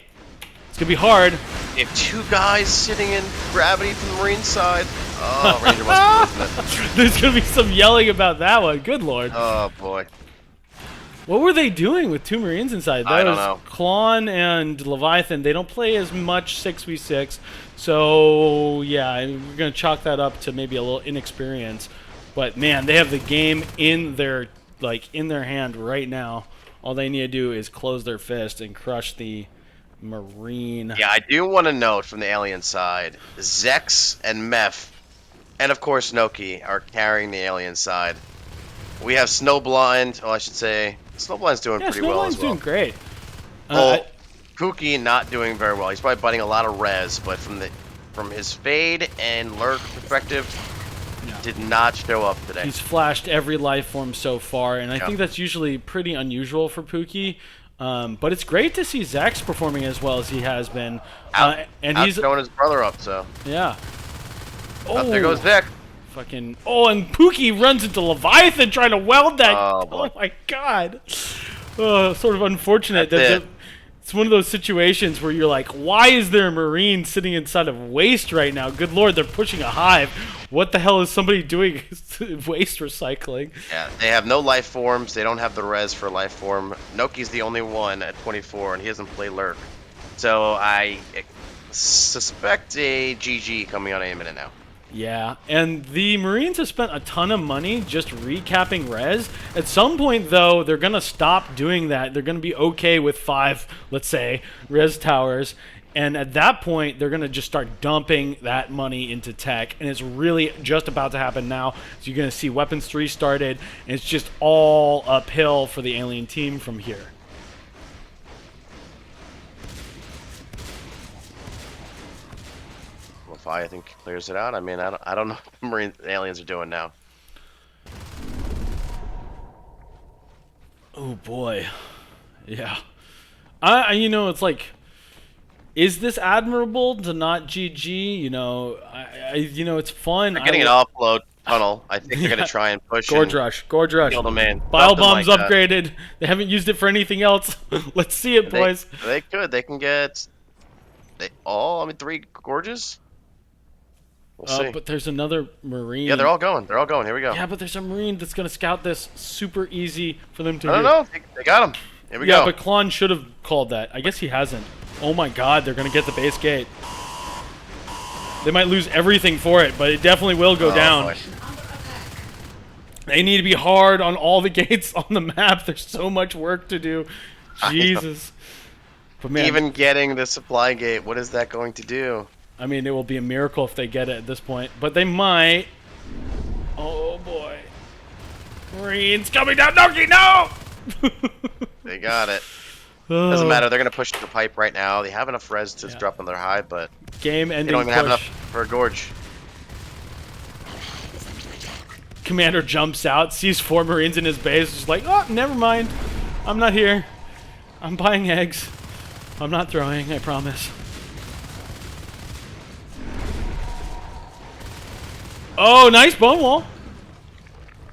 It's gonna be hard. They have 2 guys sitting in gravity from the Marine side. Oh, Ranger must be losing it. There's gonna be some yelling about that one. Good lord. Oh boy. What were they doing with 2 Marines inside? That I don't was know. Klon and Leviathan. They don't play as much 6v6, so yeah, we're gonna chalk that up to maybe a little inexperience. But man, they have the game in their hand right now. All they need to do is close their fist and crush the Marine. Yeah, I do want to note from the alien side, Zex and Meph, and of course Noki, are carrying the alien side. We have Snowblind. Oh, I should say Snowblind's doing pretty well as well. Snowblind's doing great. Pookie not doing very well. He's probably biting a lot of res, but from his fade and lurk perspective, did not show up today. He's flashed every life form so far, and I think that's usually pretty unusual for Pookie. But it's great to see Zax performing as well as he has been. And he's throwing his brother up, so. Yeah. Oh, there goes Vic. Fucking. Oh, and Pookie runs into Leviathan trying to weld that. Oh my god. Sort of unfortunate. It's one of those situations where you're like, why is there a Marine sitting inside of waste right now? Good lord, they're pushing a hive. What the hell is somebody doing waste recycling? Yeah, they have no life forms. They don't have the res for life form. Noki's the only one at 24, and he doesn't play lurk. So I suspect a GG coming on any minute now. Yeah, and the Marines have spent a ton of money just recapping res. At some point, though, they're going to stop doing that. They're going to be okay with 5, let's say, res towers. And at that point, they're going to just start dumping that money into tech. And it's really just about to happen now. So you're going to see Weapons 3 started, and it's just all uphill for the alien team from here. Leviathan clears it out. I mean, I don't know what the Marine aliens are doing now. Oh boy, yeah. It's like, is this admirable to not GG? It's fun. They're getting an offload tunnel. I think they're gonna try and push Gorge and rush, Gorge rush. kill the main. Bile Something bomb's like that. upgraded. They haven't used it for anything else. Let's see it, boys. They could. They can get. I mean, 3 gorges. We'll see. But there's another Marine. Yeah, they're all going. They're all going. Here we go. Yeah, but there's a Marine that's gonna scout this. Super easy for them to. I don't know. They got him. Here we go. Yeah, but Klon should have called that. I guess he hasn't. Oh my God, they're gonna get the base gate. They might lose everything for it, but it definitely will go down. Boy. They need to be hard on all the gates on the map. There's so much work to do. Jesus. But man, Even getting the supply gate, what is that going to do? I mean, it will be a miracle if they get it at this point. But they might. Oh boy. Marines coming down. Noki, no! They got it. Doesn't matter. They're going to push the pipe right now. They have enough res to drop on their high, but Game ending they don't even push. have enough for a gorge. Commander jumps out, sees 4 Marines in his base, just like, oh, never mind. I'm not here. I'm buying eggs. I'm not throwing, I promise. Oh, nice bone wall.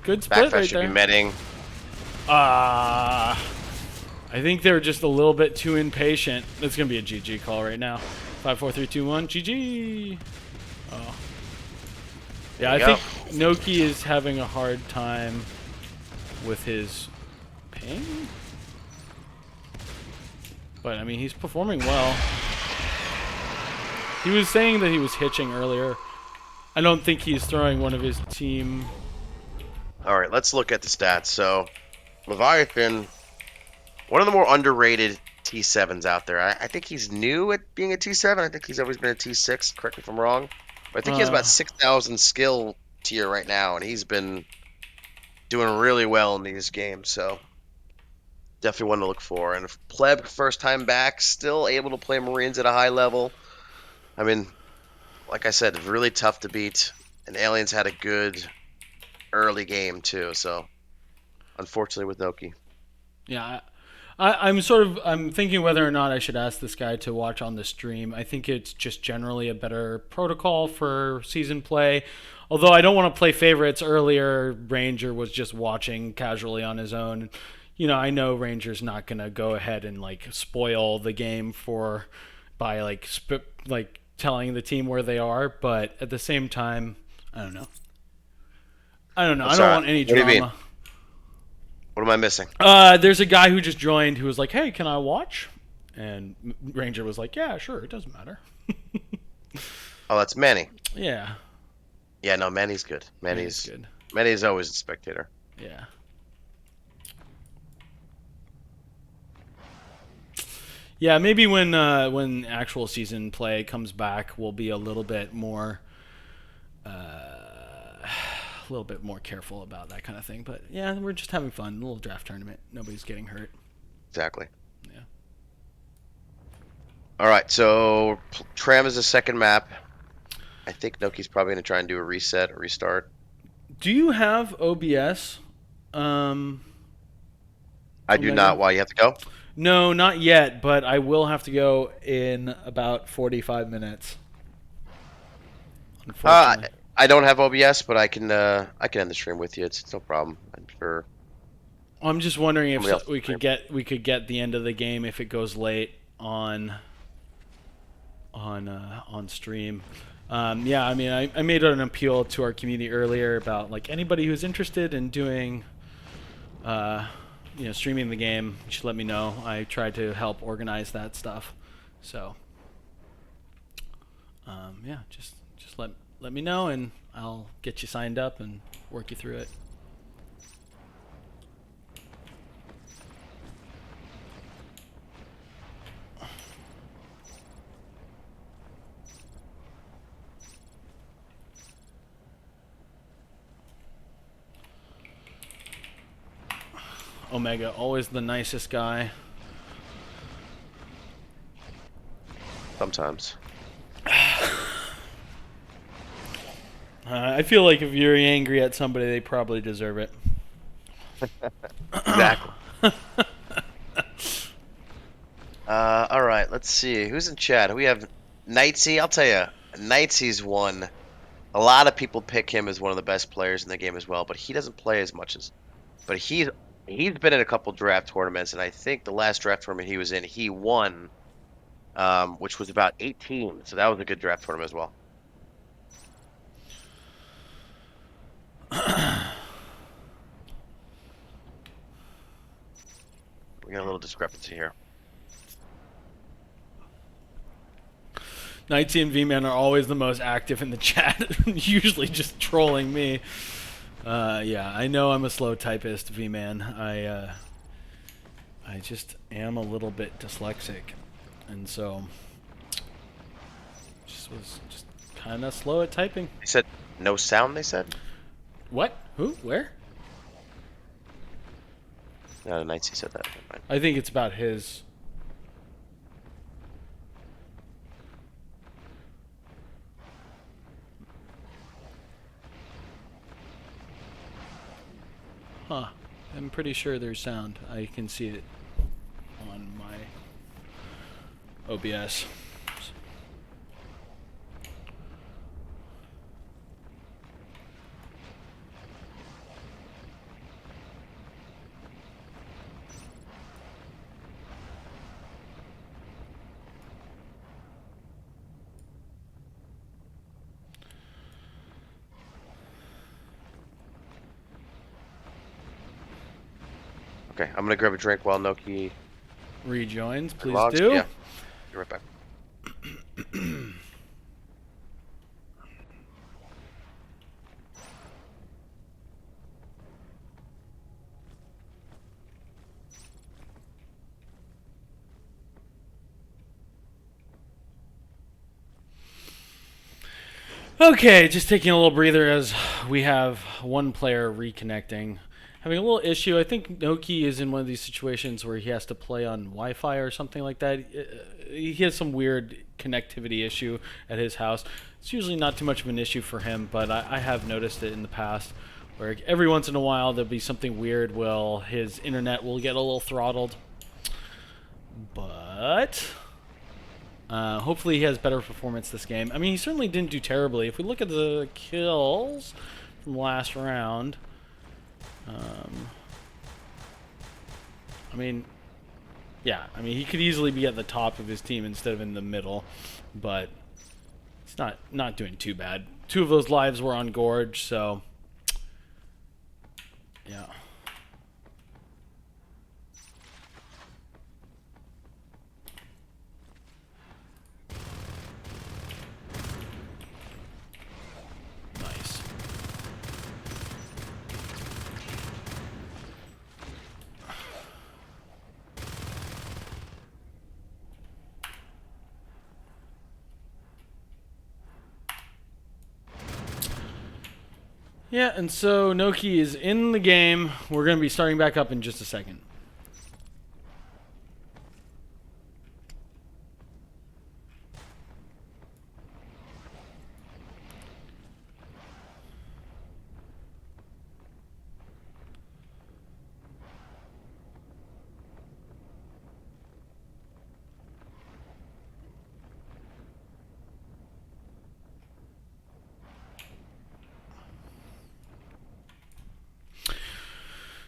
Good split Backflash right should there. be medding. I think they're just a little bit too impatient. It's going to be a GG call right now. 5, 4, 3, 2, 1. GG. Oh. Yeah, I think Noki is having a hard time with his ping. But, I mean, he's performing well. He was saying that he was hitching earlier. I don't think he's throwing one of his team. All right, let's look at the stats. So, Leviathan, one of the more underrated T7s out there. I think he's new at being a T7. I think he's always been a T6. Correct me if I'm wrong. But I think he has about 6,000 skill tier right now, and he's been doing really well in these games. So, definitely one to look for. And if Pleb, first time back, still able to play Marines at a high level. I mean, like I said, really tough to beat. And Aliens had a good early game too, so unfortunately with Noki. Yeah, I'm thinking whether or not I should ask this guy to watch on the stream. I think it's just generally a better protocol for season play. Although I don't want to play favorites earlier, Ranger was just watching casually on his own. I know Ranger's not gonna go ahead and like spoil the game by telling the team where they are, but at the same time, I don't know. I don't want any drama. What do you mean? What am I missing? There's a guy who just joined who was like, "Hey, can I watch?" And Ranger was like, "Yeah, sure. It doesn't matter." Oh, that's Manny. Yeah. Yeah, no, Manny's good. Manny's good. Manny's always a spectator. Yeah. Yeah, maybe when actual season play comes back, we'll be a little bit more careful about that kind of thing. But yeah, we're just having fun. A little draft tournament. Nobody's getting hurt. Exactly. Yeah. All right, so Tram is the second map. I think Noki's probably going to try and do a reset or restart. Do you have OBS? I do not. Why, you have to go? No, not yet, but I will have to go in about 45 minutes. Unfortunately. I don't have OBS, but I can end the stream with you. It's no problem. I'm sure. I'm just wondering if we could get the end of the game if it goes late on stream. Yeah, I mean, I made an appeal to our community earlier about like anybody who's interested in doing, streaming the game. You should let me know. I tried to help organize that stuff. So, yeah, just let me know and I'll get you signed up and work you through it. Omega, always the nicest guy. Sometimes. I feel like if you're angry at somebody, they probably deserve it. Exactly. All right, let's see. Who's in chat? We have Knightsy. I'll tell you, Knightsy's one. A lot of people pick him as one of the best players in the game as well, but he doesn't play as much as. But he's been in a couple draft tournaments, and I think the last draft tournament he was in, he won, which was about 18. So that was a good draft tournament as well. We got a little discrepancy here. Knightsy and V-Man are always the most active in the chat, usually just trolling me. Yeah, I know I'm a slow typist, V-Man. I just am a little bit dyslexic, and so just was just kind of slow at typing. They said no sound. They said. What? Who? Where? No, Knightsy said that. Right. I think it's about his. Huh. I'm pretty sure there's sound. I can see it on my OBS. Okay, I'm gonna grab a drink while Noki Rejoins, please logs. do. Yeah, be right back. Okay, just taking a little breather as we have one player reconnecting. Having a little issue. I think Noki is in one of these situations where he has to play on Wi-Fi or something like that. He has some weird connectivity issue at his house. It's usually not too much of an issue for him, but I have noticed it in the past where every once in a while there'll be something weird. Well, his internet will get a little throttled. But hopefully he has better performance this game. I mean, he certainly didn't do terribly. If we look at the kills from last round, I mean, yeah, I mean, he could easily be at the top of his team instead of in the middle, but it's not doing too bad. 2 of those lives were on Gorge, so yeah. Nice. Yeah, and so Noki is in the game. We're going to be starting back up in just a second.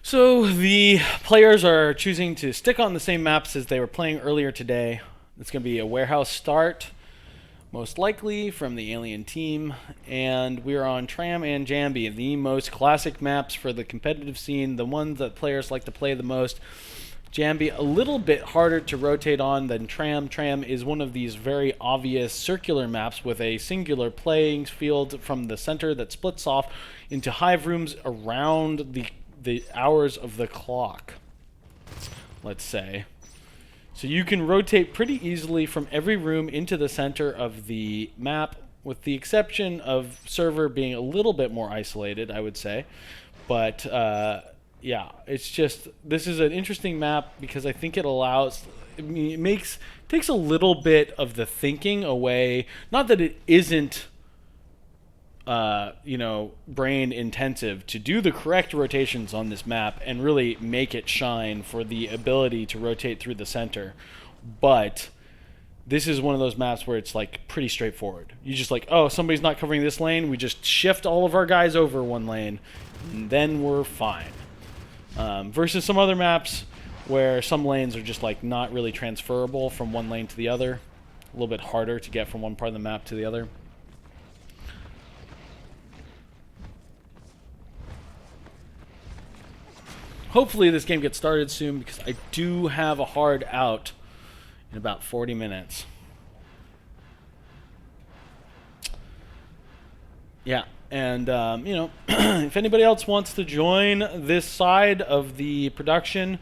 So the players are choosing to stick on the same maps as they were playing earlier today. It's going to be a warehouse start, most likely from the alien team, and we're on Tram and Jambi, the most classic maps for the competitive scene, the ones that players like to play the most. Jambi a little bit harder to rotate on than Tram. Tram is one of these very obvious circular maps with a singular playing field from the center that splits off into hive rooms around the hours of the clock, let's say. So you can rotate pretty easily from every room into the center of the map, with the exception of server being a little bit more isolated, I would say. But yeah, it's just, this is an interesting map because I think it allows, takes a little bit of the thinking away. Not that it isn't, brain intensive to do the correct rotations on this map and really make it shine for the ability to rotate through the center. But this is one of those maps where it's like pretty straightforward. You just like, oh, somebody's not covering this lane. We just shift all of our guys over one lane, and then we're fine. Versus some other maps where some lanes are just like not really transferable from one lane to the other. A little bit harder to get from one part of the map to the other. Hopefully this game gets started soon because I do have a hard out in about 40 minutes. Yeah. And, if anybody else wants to join this side of the production,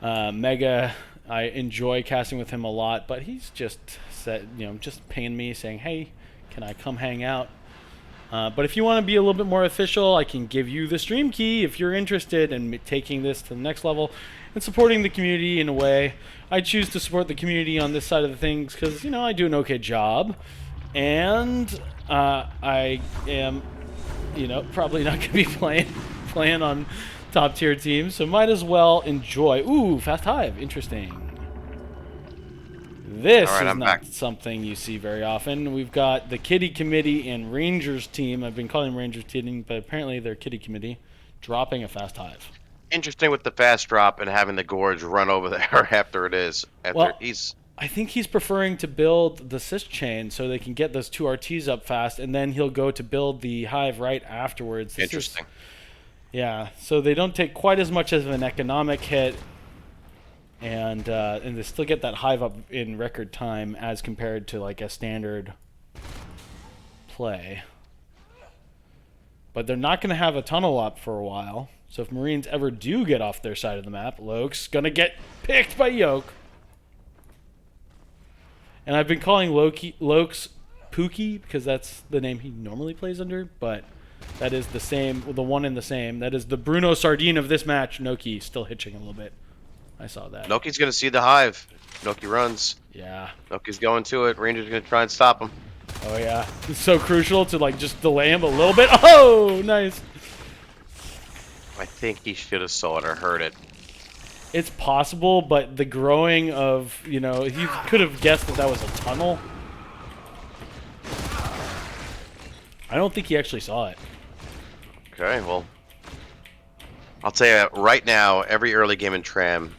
Mega, I enjoy casting with him a lot, but he's just said, just pinging me saying, hey, can I come hang out? But if you want to be a little bit more official, I can give you the stream key if you're interested in taking this to the next level and supporting the community in a way. I choose to support the community on this side of the things because, I do an okay job. And I am, probably not going to be playing on top tier teams, so might as well enjoy. Ooh, Fast Hive, interesting. This is not something you see very often. We've got the Kitty Committee and Rangers team. I've been calling them Rangers team, but apparently they're Kitty Committee, dropping a Fast Hive. Interesting with the fast drop and having the Gorge run over there after it is. I think he's preferring to build the Cis chain so they can get those 2 RTs up fast, and then he'll go to build the Hive right afterwards. Interesting. Yeah, so they don't take quite as much of an economic hit, and they still get that Hive up in record time as compared to like a standard play. But they're not going to have a tunnel up for a while, so if Marines ever do get off their side of the map, Loke's going to get picked by Yoke. And I've been calling Lokes Pookie because that's the name he normally plays under, but that is the same, the one and the same. That is the Bruno Sardine of this match. Noki still hitching a little bit. I saw that. Noki's going to see the Hive. Noki runs. Yeah. Noki's going to it. Ranger's going to try and stop him. Oh, yeah. It's so crucial to, like, just delay him a little bit. Oh, nice. I think he should have saw it or heard it. It's possible, but the growing of, he could have guessed that was a tunnel. I don't think he actually saw it. Okay, well, I'll tell you right now, every early game in Tram,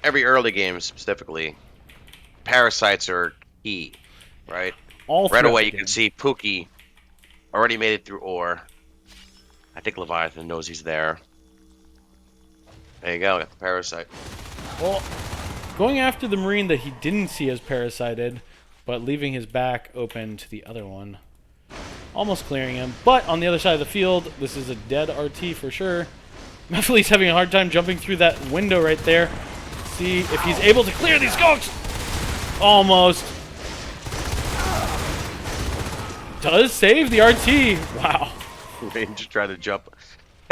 every early game specifically, parasites are key, right? Right away you can see Pookie already made it through ore. I think Leviathan knows he's there. There you go, got the parasite. Well, going after the Marine that he didn't see as parasited, but leaving his back open to the other one. Almost clearing him, but on the other side of the field, this is a dead RT for sure. Mephile's having a hard time jumping through that window right there. See if he's able to clear these skunks. Almost. Does save the RT. Wow. Ranger trying to jump.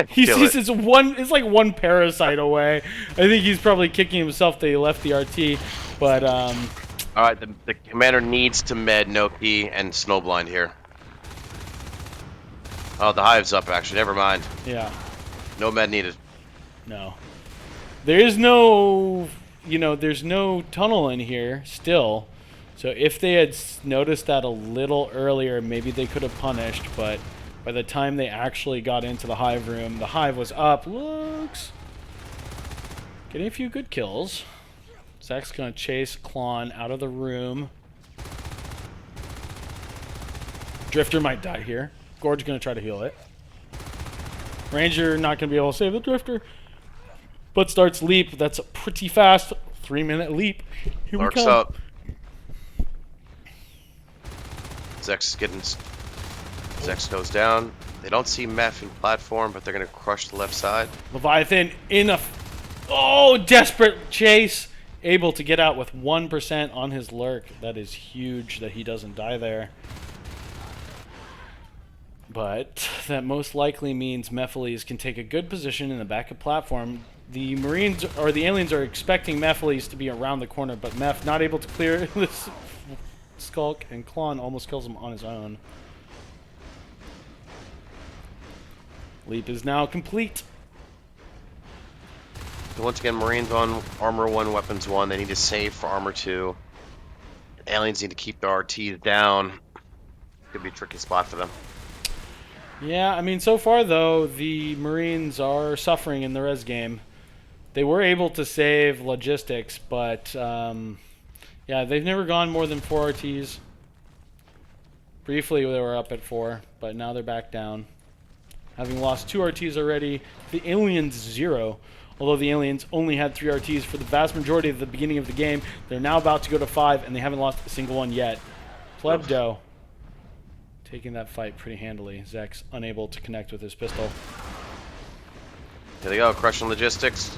He sees it's like one parasite away. I think he's probably kicking himself that he left the RT, but all right, the commander needs to med Noki and Snowblind here. Oh, the Hive's up actually. Never mind. Yeah. No med needed. No. There is no, there's no tunnel in here still. So if they had noticed that a little earlier, maybe they could have punished, but by the time they actually got into the Hive room, the Hive was up. Looks. Getting a few good kills. Zach's going to chase Klon out of the room. Drifter might die here. Gorge going to try to heal it. Ranger not going to be able to save the Drifter. but starts leap. That's a pretty fast 3-minute leap. Here we Lurks come. up. Zex goes down. They don't see Meth in platform, but they're gonna crush the left side. Leviathan in a desperate chase, able to get out with 1% on his lurk. That is huge that he doesn't die there. But that most likely means Mephiles can take a good position in the backup platform. The Marines or the aliens are expecting Mephiles to be around the corner, but Meph not able to clear this skulk, and Klon almost kills him on his own. Leap is now complete. So once again, Marines on armor 1, weapons 1. They need to save for armor 2. Aliens need to keep their RTs down. Could be a tricky spot for them. Yeah, I mean, so far, though, the Marines are suffering in the res game. They were able to save logistics, but, yeah, they've never gone more than 4 RTs. Briefly, they were up at 4, but now they're back down. Having lost 2 RTs already, the aliens 0. Although the aliens only had 3 RTs for the vast majority of the beginning of the game, they're now about to go to 5, and they haven't lost a single one yet. Plebdo taking that fight pretty handily. Zex unable to connect with his pistol. Here they go, crushing logistics.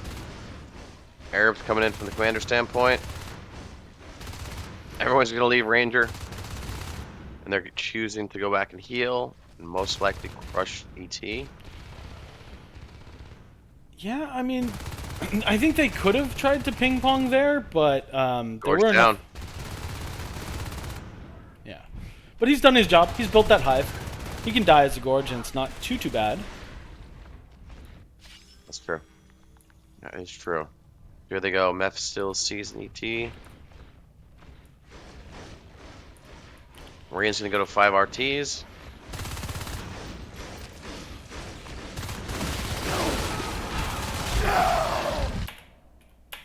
Arabs coming in from the commander standpoint. Everyone's going to leave Ranger. And they're choosing to go back and heal. And most likely crush ET. Yeah, I mean, I think they could have tried to ping pong there, but there were down. Yeah, but he's done his job. He's built that hive. He can die as a Gorge, and it's not too bad. That's true. That is true. Here they go. Meth still sees an ET. Marine's gonna go to 5 RTs.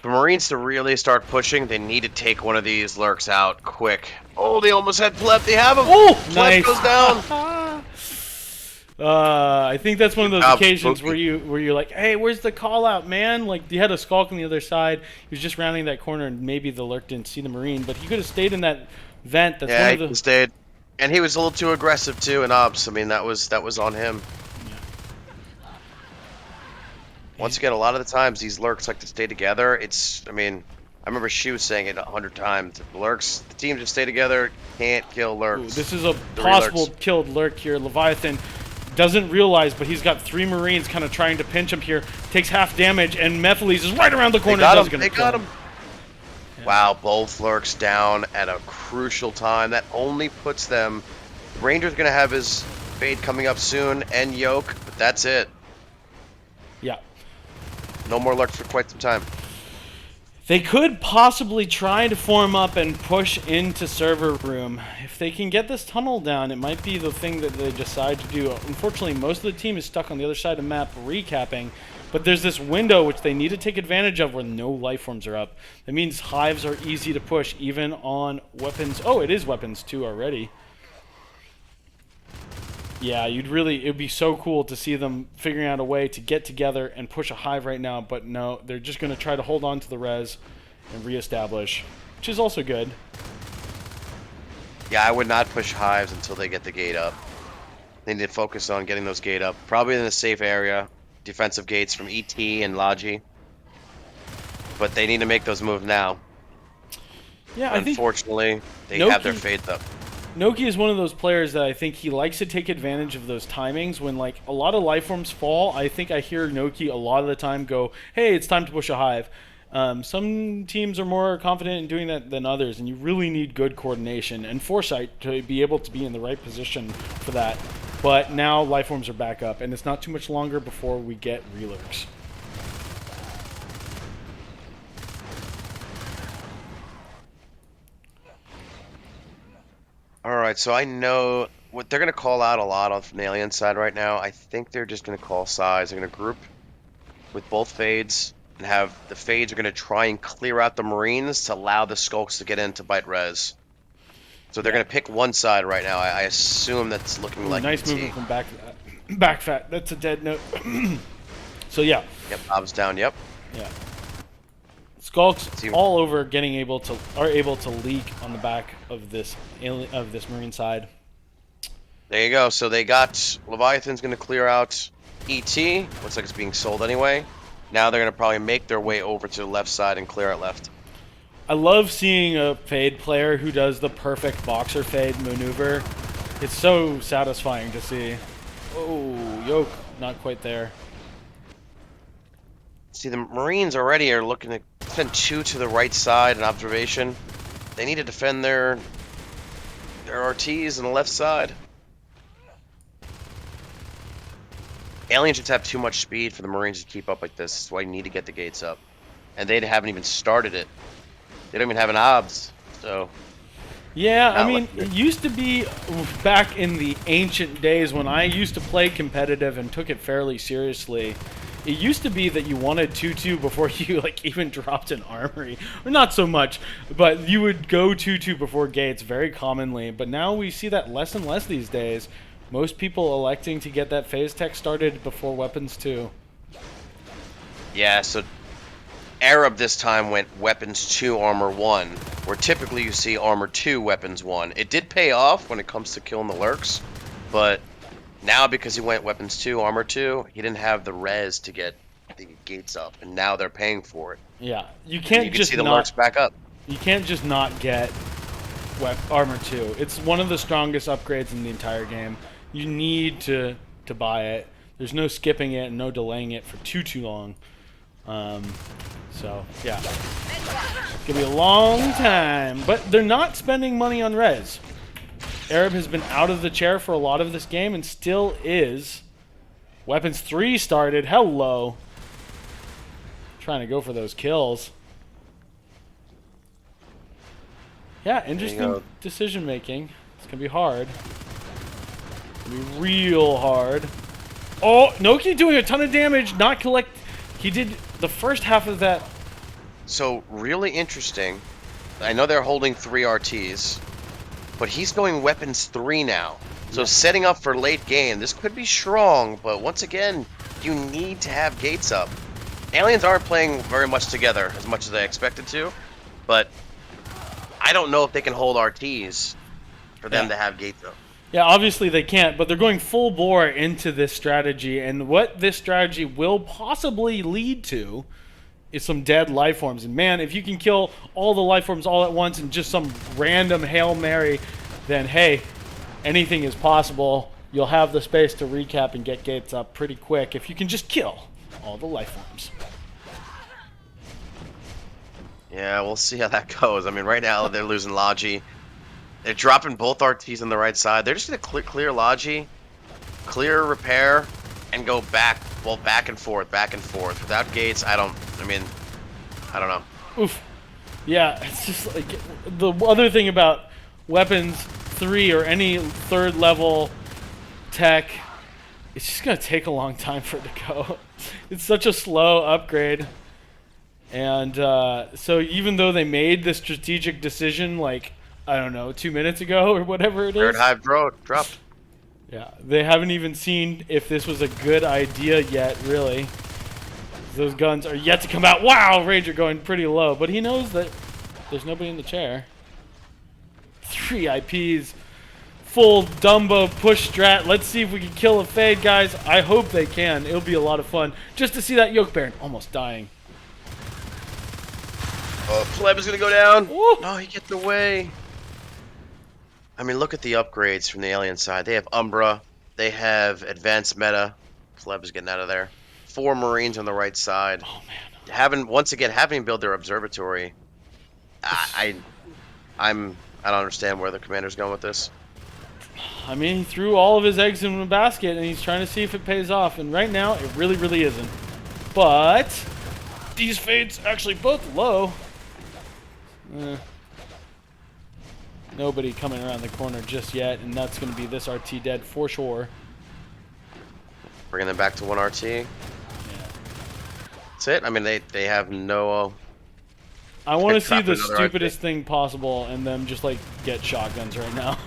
For Marines to really start pushing, they need to take one of these lurks out quick. Oh, they almost had Pleb. They have him. Oh, Pleb nice. goes down. I think that's one of those occasions Spooky. where you're like, hey, where's the call out, man? Like, you had a skulk on the other side. He was just rounding that corner, and maybe the lurk didn't see the Marine, but he could have stayed in that vent. That's Yeah, one he of could the have stayed. And he was a little too aggressive too in ops. I mean, that was on him. Once again, a lot of the times these lurks like to stay together. I mean, I remember Shu saying it 100 times. The lurks, the team just stay together, can't kill lurks. Ooh, this is a possible killed lurk here. Leviathan doesn't realize, but he's got 3 Marines kind of trying to pinch him here. Takes half damage, and Mephiles is right around the corner. They got him. Yeah. Wow, both lurks down at a crucial time. That only puts them. Ranger's going to have his fade coming up soon, and Yoke, but that's it. Yeah. No more lurks for quite some time. They could possibly try to form up and push into server room. If they can get this tunnel down, it might be the thing that they decide to do. Unfortunately, most of the team is stuck on the other side of the map recapping, but there's this window which they need to take advantage of where no life forms are up. That means hives are easy to push even on weapons. Oh, it is weapons 2 already. Yeah, it'd be so cool to see them figuring out a way to get together and push a hive right now, but no, they're just going to try to hold on to the res and reestablish, which is also good. Yeah, I would not push hives until they get the gate up. They need to focus on getting those gate up. Probably in a safe area, defensive gates from ET and Logi. But they need to make those moves now. Yeah, unfortunately, they have their fades up. Noki is one of those players that I think he likes to take advantage of those timings when, like, a lot of life forms fall. I think I hear Noki a lot of the time go, hey, it's time to push a hive. Some teams are more confident in doing that than others, and you really need good coordination and foresight to be able to be in the right position for that. But now life forms are back up, and it's not too much longer before we get relurks. Alright, so I know what they're going to call out a lot on the alien side right now. I think they're just going to call size. They're going to group with both fades and have the fades are going to try and clear out the Marines to allow the skulks to get in to bite res. So they're going to pick one side right now. I assume that's looking like nice movement from back fat. That's a dead note. So yeah. Yep, Bob's down, yep. Yeah. Skulks See, all over are able to leak on the back of this marine side. there you go. So they got Leviathan's going to clear out ET. Looks like it's being sold anyway. Now they're going to probably make their way over to the left side and clear out left. I love seeing a fade player who does the perfect boxer fade maneuver. It's so satisfying to see. Oh, yoke, not quite there. See, the Marines already are looking to defend 2 to the right side in observation. They need to defend their RTs on the left side. Aliens just have too much speed for the Marines to keep up like this. That's why you need to get the gates up. And they haven't even started it. They don't even have an obs, so... Yeah, I mean, it used to be back in the ancient days when I used to play competitive and took it fairly seriously. It used to be that you wanted 2-2 before you like even dropped an armory. Or not so much, but you would go 2-2 before gates very commonly. But now we see that less and less these days. Most people electing to get that phase tech started before weapons 2. Yeah, so Arab this time went weapons 2, armor 1, where typically you see armor 2, weapons 1. It did pay off when it comes to killing the lurks, but now because he went weapons 2, armor 2, he didn't have the res to get the gates up, and now they're paying for it. Yeah, you can't see the lurks back up. You can't just not get armor 2. It's one of the strongest upgrades in the entire game. You need to buy it. There's no skipping it and no delaying it for too long. So, yeah. It's going to be a long time. But they're not spending money on res. Arab has been out of the chair for a lot of this game and still is. Weapons 3 started. Hello. Trying to go for those kills. Yeah, interesting decision making. It's going to be hard. It's going to be real hard. Oh, Noki doing a ton of damage. Not collect. He did the first half of that. So, really interesting. I know they're holding 3 RTs, but he's going weapons 3 now. So, setting up for late game. This could be strong, but once again, you need to have gates up. Aliens aren't playing very much together, as much as I expected to, but I don't know if they can hold RTs for them to have gates up. Yeah, obviously they can't, but they're going full bore into this strategy, and what this strategy will possibly lead to is some dead life forms. And man, if you can kill all the life forms all at once in just some random Hail Mary, then hey, anything is possible. You'll have the space to recap and get gates up pretty quick if you can just kill all the life forms. Yeah, we'll see how that goes. I mean, right now they're losing Logi. They're dropping both RTs on the right side. They're just going to clear Logi, clear repair, and go back and forth. Without gates, I don't know. Oof. Yeah, it's just like the other thing about weapons 3 or any third level tech, it's just going to take a long time for it to go. It's such a slow upgrade. And so even though they made the strategic decision, like, I don't know, 2 minutes ago or whatever it is. Third hive dropped. Yeah, they haven't even seen if this was a good idea yet, really. Those guns are yet to come out. Wow, Ranger going pretty low, but he knows that there's nobody in the chair. 3 IPs, full Dumbo push strat. Let's see if we can kill a fade, guys. I hope they can. It'll be a lot of fun just to see that Yoke Baron almost dying. Pleb is going to go down. Ooh. No, he gets away. I mean, look at the upgrades from the alien side. They have Umbra. They have advanced meta. Pleb is getting out of there. 4 Marines on the right side. Oh, man. Having built their observatory, I don't understand where the commander's going with this. I mean, he threw all of his eggs in a basket, and he's trying to see if it pays off. And right now, it really, really isn't. But these fades actually both low. Nobody coming around the corner just yet, and that's going to be this RT dead for sure. Bringing them back to 1 RT. Yeah. That's it. I mean, they have no... I want to see the stupidest thing possible and them just, like, get shotguns right now.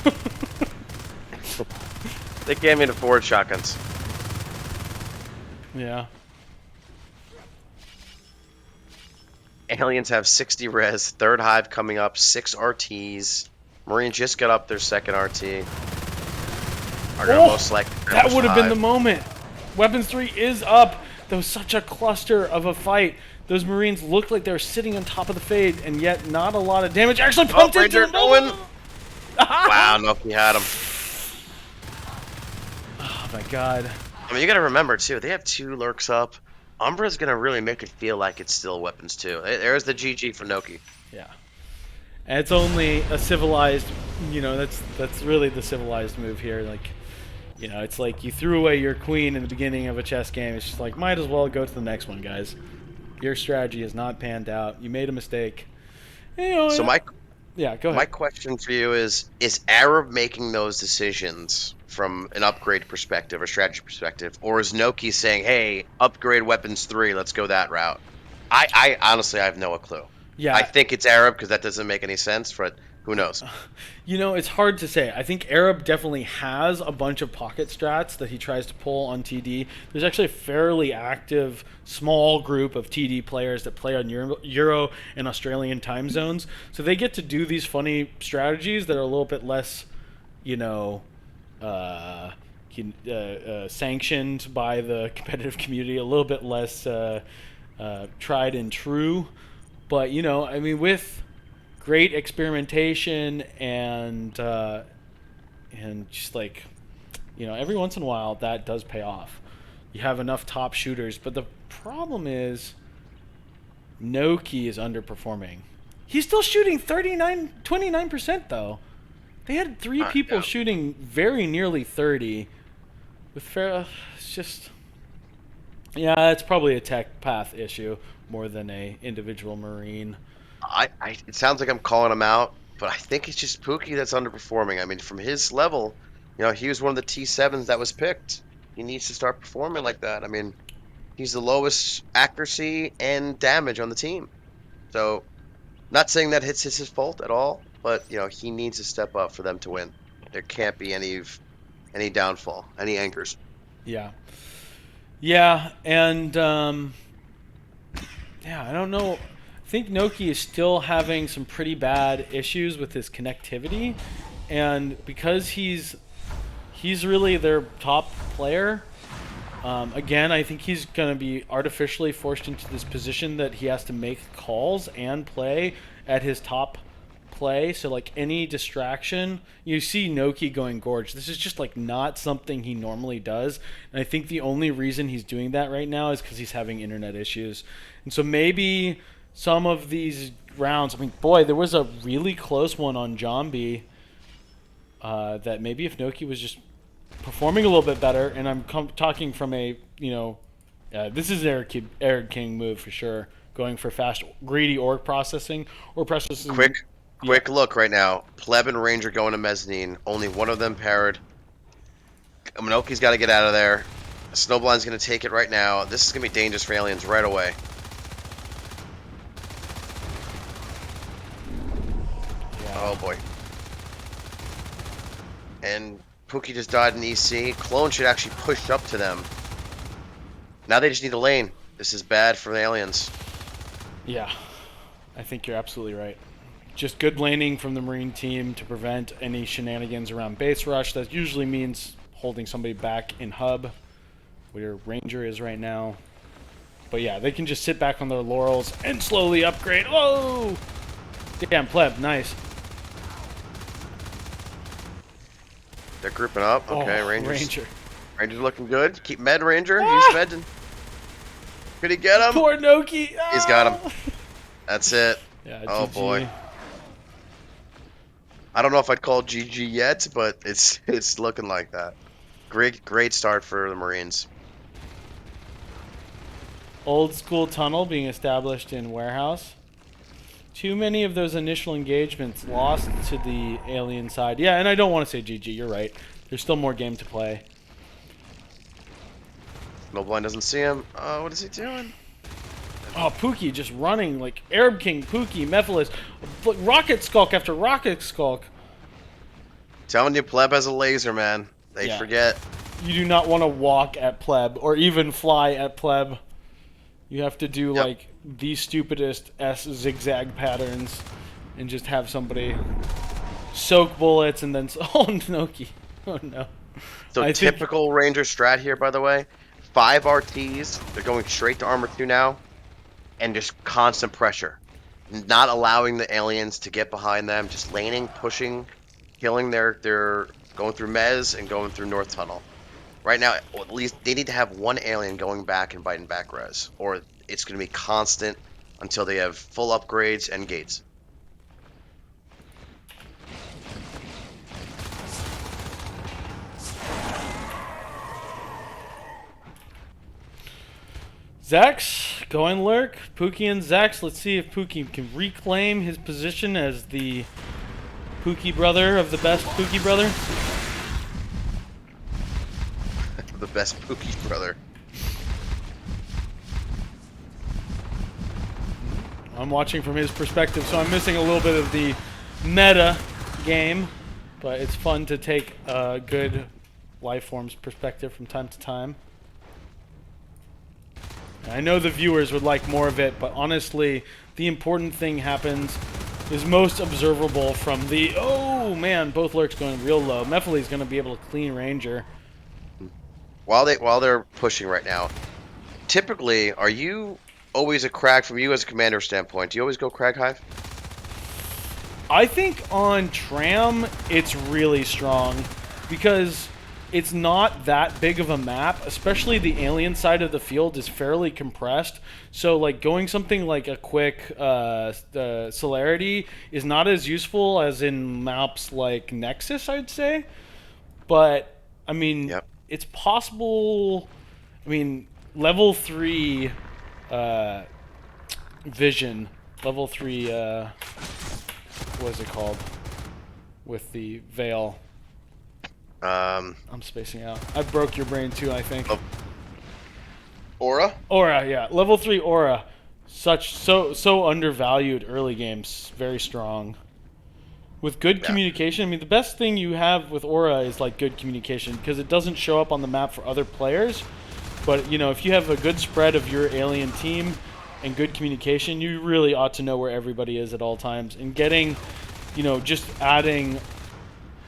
They can't even afford shotguns. Yeah. Aliens have 60 res, third hive coming up, 6 RTs. Marines just got up their second RT. Are going to Oh, most likely that ambush would the have been the hive. moment. Weapons 3 is up. That was such a cluster of a fight. Those Marines looked like they were sitting on top of the Fade, and yet not a lot of damage actually Oh, pumped into Ranger them. going. Oh Wow, Noki had him. my god. I mean, you got to remember, too, they have 2 lurks up. Umbra's going to really make it feel like it's still weapons, too. There's the GG for Noki. Yeah. And it's only a civilized, that's really the civilized move here. Like, it's like you threw away your queen in the beginning of a chess game. It's just like, might as well go to the next one, guys. Your strategy has not panned out. You made a mistake. So Yeah, go my ahead. question for you is Arab making those decisions from an upgrade perspective or strategy perspective, or is Noki saying, hey, upgrade weapons 3, let's go that route? I honestly, I have no clue. I Yeah, think it's Arab because that doesn't make any sense, but who knows? it's hard to say. I think Arab definitely has a bunch of pocket strats that he tries to pull on TD. There's actually a fairly active small group of TD players that play on Euro and Australian time zones. So they get to do these funny strategies that are a little bit less, you know, uh, sanctioned by the competitive community, a little bit less tried and true. But, I mean, with great experimentation and just like every once in a while that does pay off. You have enough top shooters, but the problem is Noki is underperforming. He's still shooting 29% though. They had 3 people Yeah. shooting very nearly 30 with fair. It's just, yeah, it's probably a tech path issue more than a individual Marine. It sounds like I'm calling him out, but I think it's just Pookie that's underperforming. I mean, from his level, he was one of the T7s that was picked. He needs to start performing like that. I mean, he's the lowest accuracy and damage on the team. So, not saying that it's his fault at all, but he needs to step up for them to win. There can't be any downfall, any anchors. Yeah. Yeah, and yeah, I don't know. I think Noki is still having some pretty bad issues with his connectivity, and because he's really their top player. Again, I think he's going to be artificially forced into this position that he has to make calls and play at his top play. So, like, any distraction, you see Noki going gorge. This is just, like, not something he normally does. And I think the only reason he's doing that right now is because he's having internet issues. And so maybe some of these rounds, I mean, boy, there was a really close one on Jambi that maybe if Noki was just performing a little bit better, and I'm talking from a, this is an Eric King move for sure, going for fast, greedy org processing or processing. Quick, Yeah. quick look right now. Pleb and Ranger going to mezzanine. Only one of them paired. Minoki's got to get out of there. Snowblind's going to take it right now. This is going to be dangerous for aliens right away. Yeah. Oh boy. And Pookie just died in EC. Clone should actually push up to them. Now they just need a lane. This is bad for the aliens. Yeah. I think you're absolutely right. Just good laning from the Marine team to prevent any shenanigans around base rush. That usually means holding somebody back in hub, where Ranger is right now. But yeah, they can just sit back on their laurels and slowly upgrade. Whoa! Damn, pleb, nice. They're grouping up. Okay, Oh, Rangers. Ranger. Rangers looking good. Keep med, Ranger. He's medding. Could he get him? Poor Noki. He's got him. Ah! That's it. Yeah, Oh GG. boy. I don't know if I'd call it GG yet, but it's looking like that. Great start for the Marines. Old school tunnel being established in warehouse. Too many of those initial engagements lost to the alien side. Yeah, and I don't want to say GG. You're right. There's still more game to play. Snowblind doesn't see him. What is he doing? Oh, Pookie just running like Arab King, Pookie, Mephiles, rocket skulk after rocket skulk. Telling you, Pleb has a laser, man. They Yeah. forget. You do not want to walk at pleb or even fly at pleb. You have to do Yep. like the stupidest S zigzag patterns and just have somebody soak bullets and then oh Noki. Oh no. So I think typical Ranger strat here, by the way. 5 RTs. They're going straight to armor 2 now, and just constant pressure, not allowing the aliens to get behind them. Just laning, pushing, killing their going through Mez and going through North Tunnel. Right now, at least they need to have one alien going back and biting back res, or it's going to be constant until they have full upgrades and gates. Zax going lurk. Pookie and Zax. Let's see if Pookie can reclaim his position as the Pookie brother of the best Pookie brother. The best Pookie brother. I'm watching from his perspective, so I'm missing a little bit of the meta game, but it's fun to take a good Lifeform's perspective from time to time. I know the viewers would like more of it, but honestly, the important thing happens is most observable from the, oh man, both lurks going real low. Mephile's going to be able to clean Ranger. While they're pushing right now, typically, are you always a Crag from you as a commander standpoint? Do you always go Crag Hive? I think on Tram, it's really strong because it's not that big of a map, especially the alien side of the field is fairly compressed. So like going something like a quick celerity is not as useful as in maps like Nexus, I'd say. But I mean, Yep. it's possible. I mean, level 3 vision, level 3 what is it called with the veil? I'm spacing out. I broke your brain too, I think. Aura? Aura, yeah. Level 3 Aura. So undervalued early games. Very strong. With good communication, I mean, the best thing you have with Aura is like good communication because it doesn't show up on the map for other players. But, you know, if you have a good spread of your alien team and good communication, you really ought to know where everybody is at all times. And getting, you know, just adding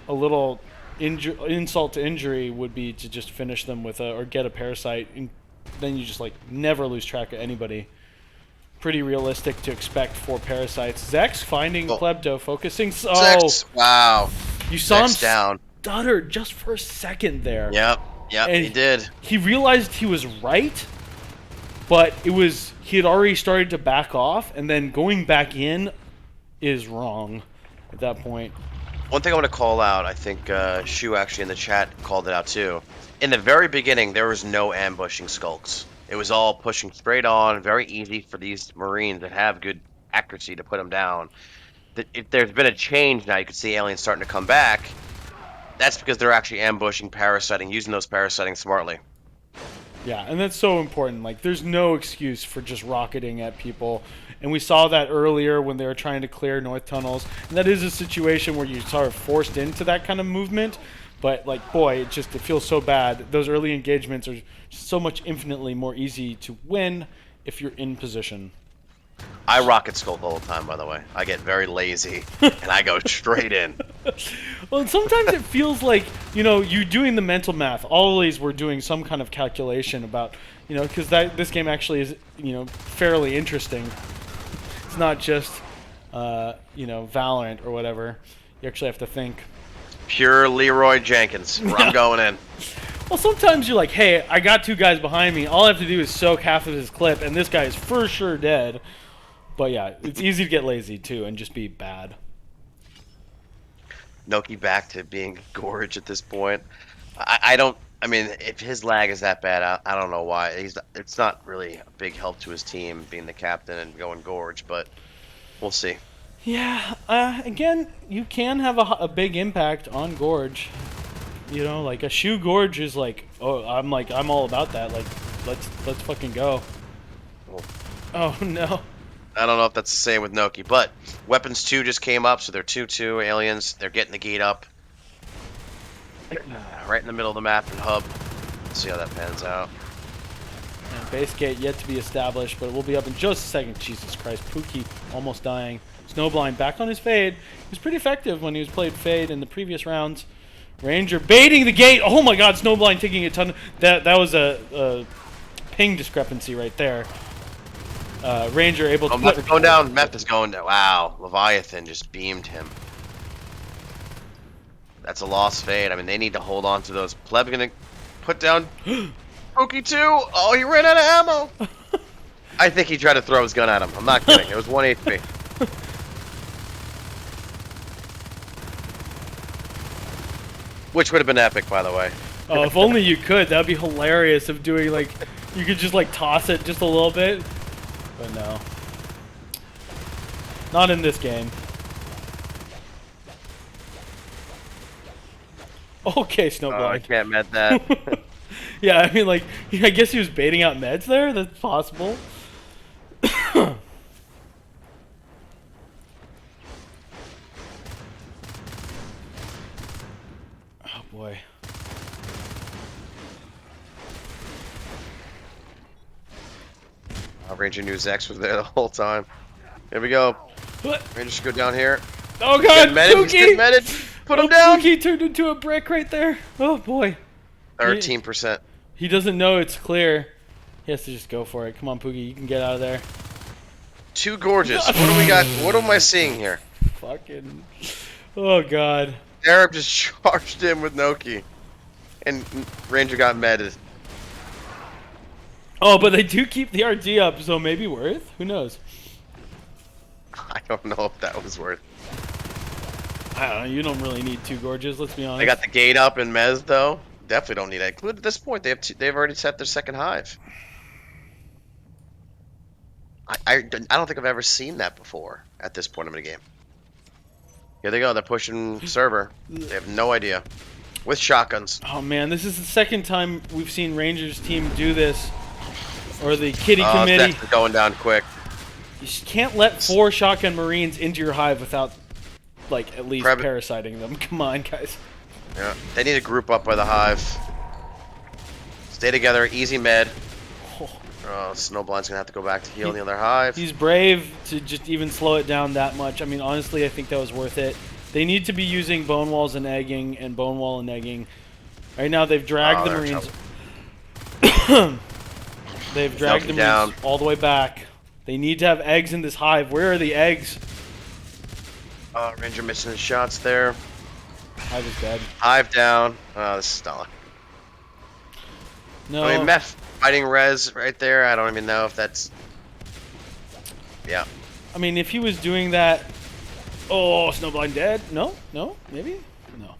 a little insult to injury would be to just finish them with or get a parasite, and then you just like never lose track of anybody. Pretty realistic to expect 4 parasites. Zex finding Plebdo, focusing. Oh, Zex, wow! You saw Zex him down. stutter just for a second there. Yep, And he did. He realized he was right, but he had already started to back off, and then going back in is wrong at that point. One thing I want to call out, I think Shu actually in the chat called it out too. In the very beginning, there was no ambushing skulks. It was all pushing straight on, very easy for these Marines that have good accuracy to put them down. If there's been a change now, you can see aliens starting to come back. That's because they're actually ambushing, parasiting, using those parasiting smartly. Yeah, and that's so important. Like, there's no excuse for just rocketing at people. And we saw that earlier when they were trying to clear north tunnels. And that is a situation where you're sort of forced into that kind of movement. But, like, boy, it feels so bad. Those early engagements are so much infinitely more easy to win if you're in position. I rocket scope all the time, by the way. I get very lazy, and I go straight in. Well, and sometimes it feels like, you know, you doing the mental math. Always we're doing some kind of calculation about, you know, because this game actually is, you know, fairly interesting. It's not just, you know, Valorant or whatever. You actually have to think. Pure Leroy Jenkins. I'm going in. Well, sometimes you're like, hey, I got 2 guys behind me. All I have to do is soak half of his clip, and this guy is for sure dead. But yeah, it's easy to get lazy too and just be bad. Noki back to being Gorge at this point. I mean, if his lag is that bad, I don't know why. It's not really a big help to his team being the captain and going Gorge, but we'll see. Yeah, again, you can have a big impact on Gorge. You know, like a Shu Gorge is like, oh, I'm all about that. Like, let's fucking go. Well, oh no. I don't know if that's the same with Noki, but Weapons 2 just came up, so they're 2-2 aliens. They're getting the gate up. Right in the middle of the map and hub. Let's see how that pans out. And base gate yet to be established, but it will be up in just a second. Jesus Christ, Pookie almost dying. Snowblind back on his fade. He was pretty effective when he was played fade in the previous rounds. Ranger baiting the gate. Oh my God, Snowblind taking a ton. That was a ping discrepancy right there. Ranger able to. Oh, Meth is going down. Meth is going down. Wow, Leviathan just beamed him. That's a lost fade. I mean, they need to hold on to those. Pleb gonna put down Pookie 2. Oh, he ran out of ammo. I think he tried to throw his gun at him. I'm not kidding. It was 1 HP. Which would have been epic, by the way. Oh, if only you could. That would be hilarious of doing, like, you could just, like, toss it just a little bit. But no. Not in this game. Okay, Snowblind. Oh, I can't med that. Yeah, I mean, like, I guess he was baiting out meds there. That's possible. Oh, boy. Ranger News X was there the whole time. Here we go. What? Ranger should go down here. Oh, God, He's getting meted. Put him down. Pookie turned into a brick right there. Oh, boy. 13%. He doesn't know it's clear. He has to just go for it. Come on, Pookie. You can get out of there. Too gorgeous. What do we got? What am I seeing here? Fucking. Oh, God. Arab just charged in with Noki. And Ranger got meted. Oh, but they do keep the RG up, so maybe worth? Who knows? I don't know if that was worth. I don't know. You don't really need two gorges, let's be honest. They got the gate up in Mez, though. Definitely don't need that. At this point, they've already set their second hive. I don't think I've ever seen that before at this point in the game. Here they go. They're pushing server. They have no idea. With shotguns. Oh, man. This is the second time we've seen Rangers team do this. Or the kitty committee. That's going down quick. You just can't let 4 shotgun Marines into your hive without, like, at least parasiting them. Come on, guys. Yeah, they need to group up by the hive. Stay together, easy med. Oh, Snowblind's gonna have to go back to heal the other hive. He's brave to just even slow it down that much. I mean, honestly, I think that was worth it. They need to be using bone walls and egging and bone wall and egging. Right now, they've dragged the Marines. They've dragged the Marines down all the way back. They need to have eggs in this hive. Where are the eggs? Ranger missing his shots there. Hive is dead. Hive down. Oh, this is Stella. No. I mean, Meth fighting Rez right there. I don't even know if that's. Yeah. I mean, if he was doing that. Oh, Snowblind dead? No? No? Maybe? No.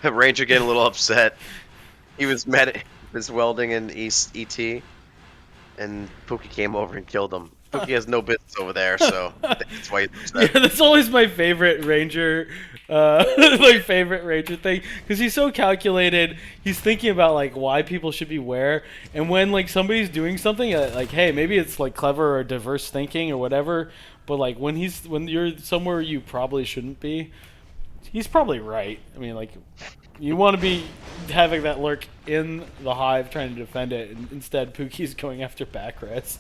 Ranger getting a little upset. He was welding in East ET, and Pookie came over and killed him. Pookie has no business over there, so that's why he's upset. Yeah, that's always my favorite Ranger, my favorite Ranger thing, because he's so calculated. He's thinking about like why people should be where, and when like somebody's doing something, like hey, maybe it's like clever or diverse thinking or whatever, but like when you're somewhere you probably shouldn't be, he's probably right. I mean, like you want to be having that lurk in the hive trying to defend it, and instead Pookie's going after back res.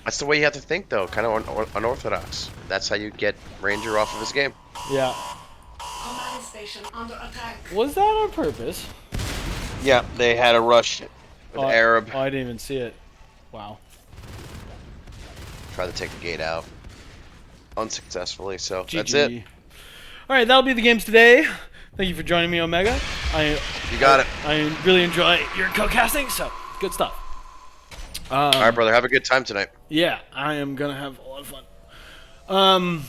That's the way you have to think, though. Kind of unorthodox. That's how you get Ranger off of his game. Yeah. Command station under attack. Was that on purpose? Yeah, they had a rush with Arab. Oh, I didn't even see it. Wow. Tried to take the gate out. Unsuccessfully, so GG. That's it. Alright, that'll be the games today. Thank you for joining me, Omega. You got it. I really enjoy your co-casting, so good stuff. All right, brother. Have a good time tonight. Yeah, I am going to have a lot of fun.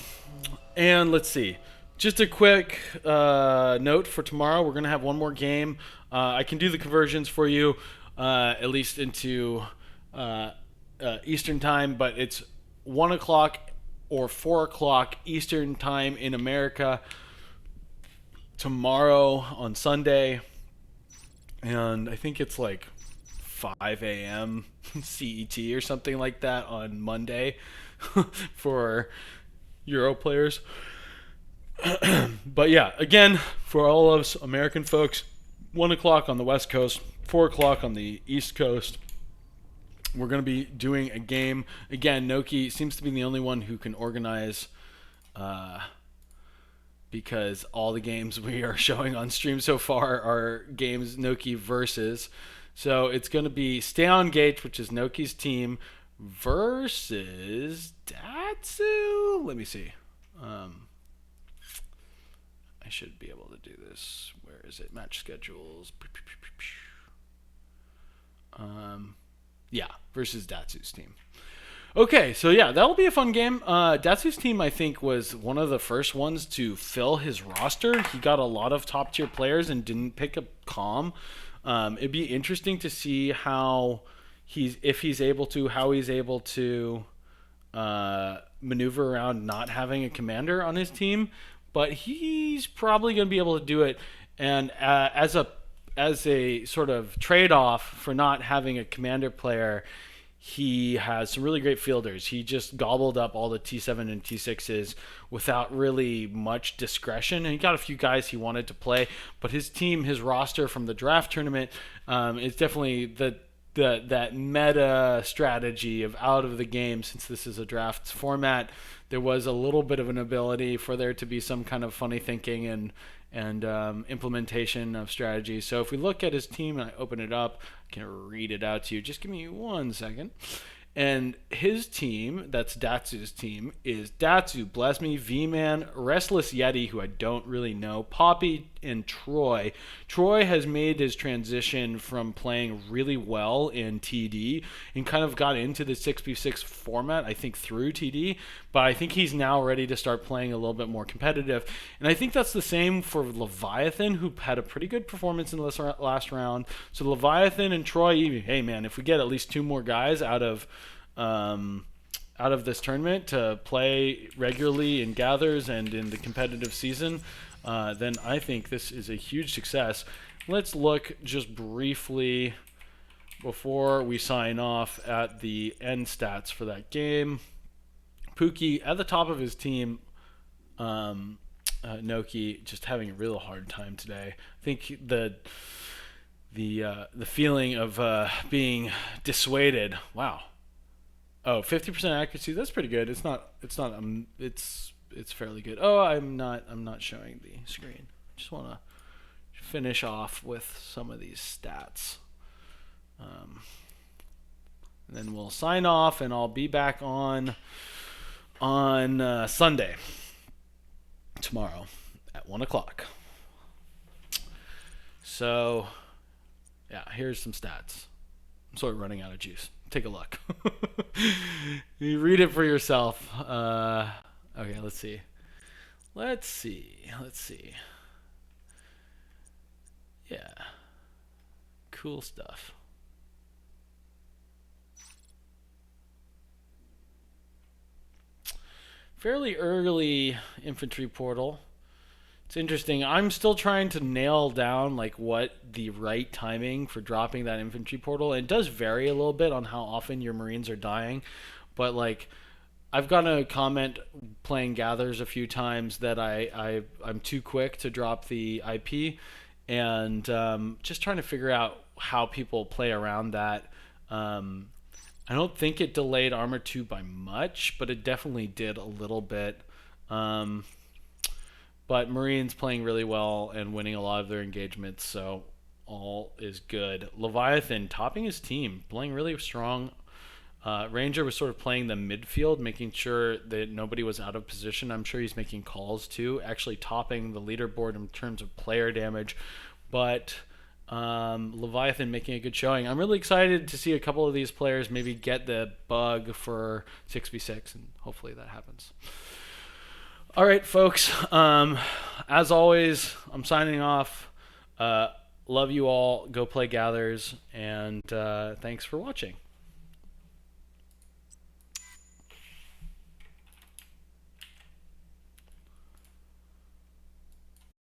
And let's see. Just a quick note for tomorrow. We're going to have one more game. I can do the conversions for you, at least into Eastern time, but it's 1 o'clock or 4 o'clock Eastern time in America tomorrow on Sunday. And I think it's like 5 a.m. CET or something like that on Monday for Euro players. But yeah, again, for all of us American folks, 1 o'clock on the West Coast, 4 o'clock on the East Coast. We're going to be doing a game. Again, Noki seems to be the only one who can organize because all the games we are showing on stream so far are games Noki versus. So it's going to be Stay on Gate, which is Noki's team, versus Datsu. Let me see. I should be able to do this. Where is it? Match schedules. Yeah, versus Datsu's team. Okay, so yeah, that'll be a fun game. Datsu's team, I think, was one of the first ones to fill his roster. He got a lot of top tier players and didn't pick up Calm. It'd be interesting to see how he's able to maneuver around not having a commander on his team, but he's probably going to be able to do it. And as a sort of trade-off for not having a commander player, he has some really great fielders. He just gobbled up all the T7 and T6s without really much discretion, and he got a few guys he wanted to play. But his team, his roster from the draft tournament, is definitely that meta strategy of out of the game. Since this is a draft format, there was a little bit of an ability for there to be some kind of funny thinking and implementation of strategy. So if we look at his team and I open it up, I can read it out to you. Just give me 1 second. And his team, that's Datsu's team, is Datsu, Blesme, V-Man, Restless Yeti, who I don't really know, Poppy, and Troy. Troy has made his transition from playing really well in TD and kind of got into the 6v6 format, I think, through TD. But I think he's now ready to start playing a little bit more competitive. And I think that's the same for Leviathan, who had a pretty good performance in the last round. So Leviathan and Troy, hey man, if we get at least 2 more guys out of this tournament to play regularly in gathers and in the competitive season, then I think this is a huge success. Let's look just briefly before we sign off at the end stats for that game. Pookie at the top of his team, Noki just having a real hard time today. I think the feeling of being dissuaded. Wow. Oh, 50% accuracy. That's pretty good. It's fairly good. Oh, I'm not showing the screen. Just want to finish off with some of these stats. And then we'll sign off, and I'll be back on Sunday, tomorrow at 1 o'clock. So, yeah, here's some stats. I'm sort of running out of juice. Take a look. You read it for yourself. Okay, let's see. Let's see. Yeah. Cool stuff. Fairly early infantry portal. It's interesting. I'm still trying to nail down like what the right timing for dropping that infantry portal. And it does vary a little bit on how often your Marines are dying, but like I've gotten a comment playing gathers a few times that I'm too quick to drop the IP, and just trying to figure out how people play around that. I don't think it delayed Armor 2 by much, but it definitely did a little bit. But Marines playing really well and winning a lot of their engagements, so all is good. Leviathan topping his team, playing really strong. Ranger was sort of playing the midfield, making sure that nobody was out of position. I'm sure he's making calls too, actually topping the leaderboard in terms of player damage. But Leviathan making a good showing. I'm really excited to see a couple of these players maybe get the bug for 6v6, and hopefully that happens. All right, folks. As always, I'm signing off. Love you all. Go play gathers, and thanks for watching.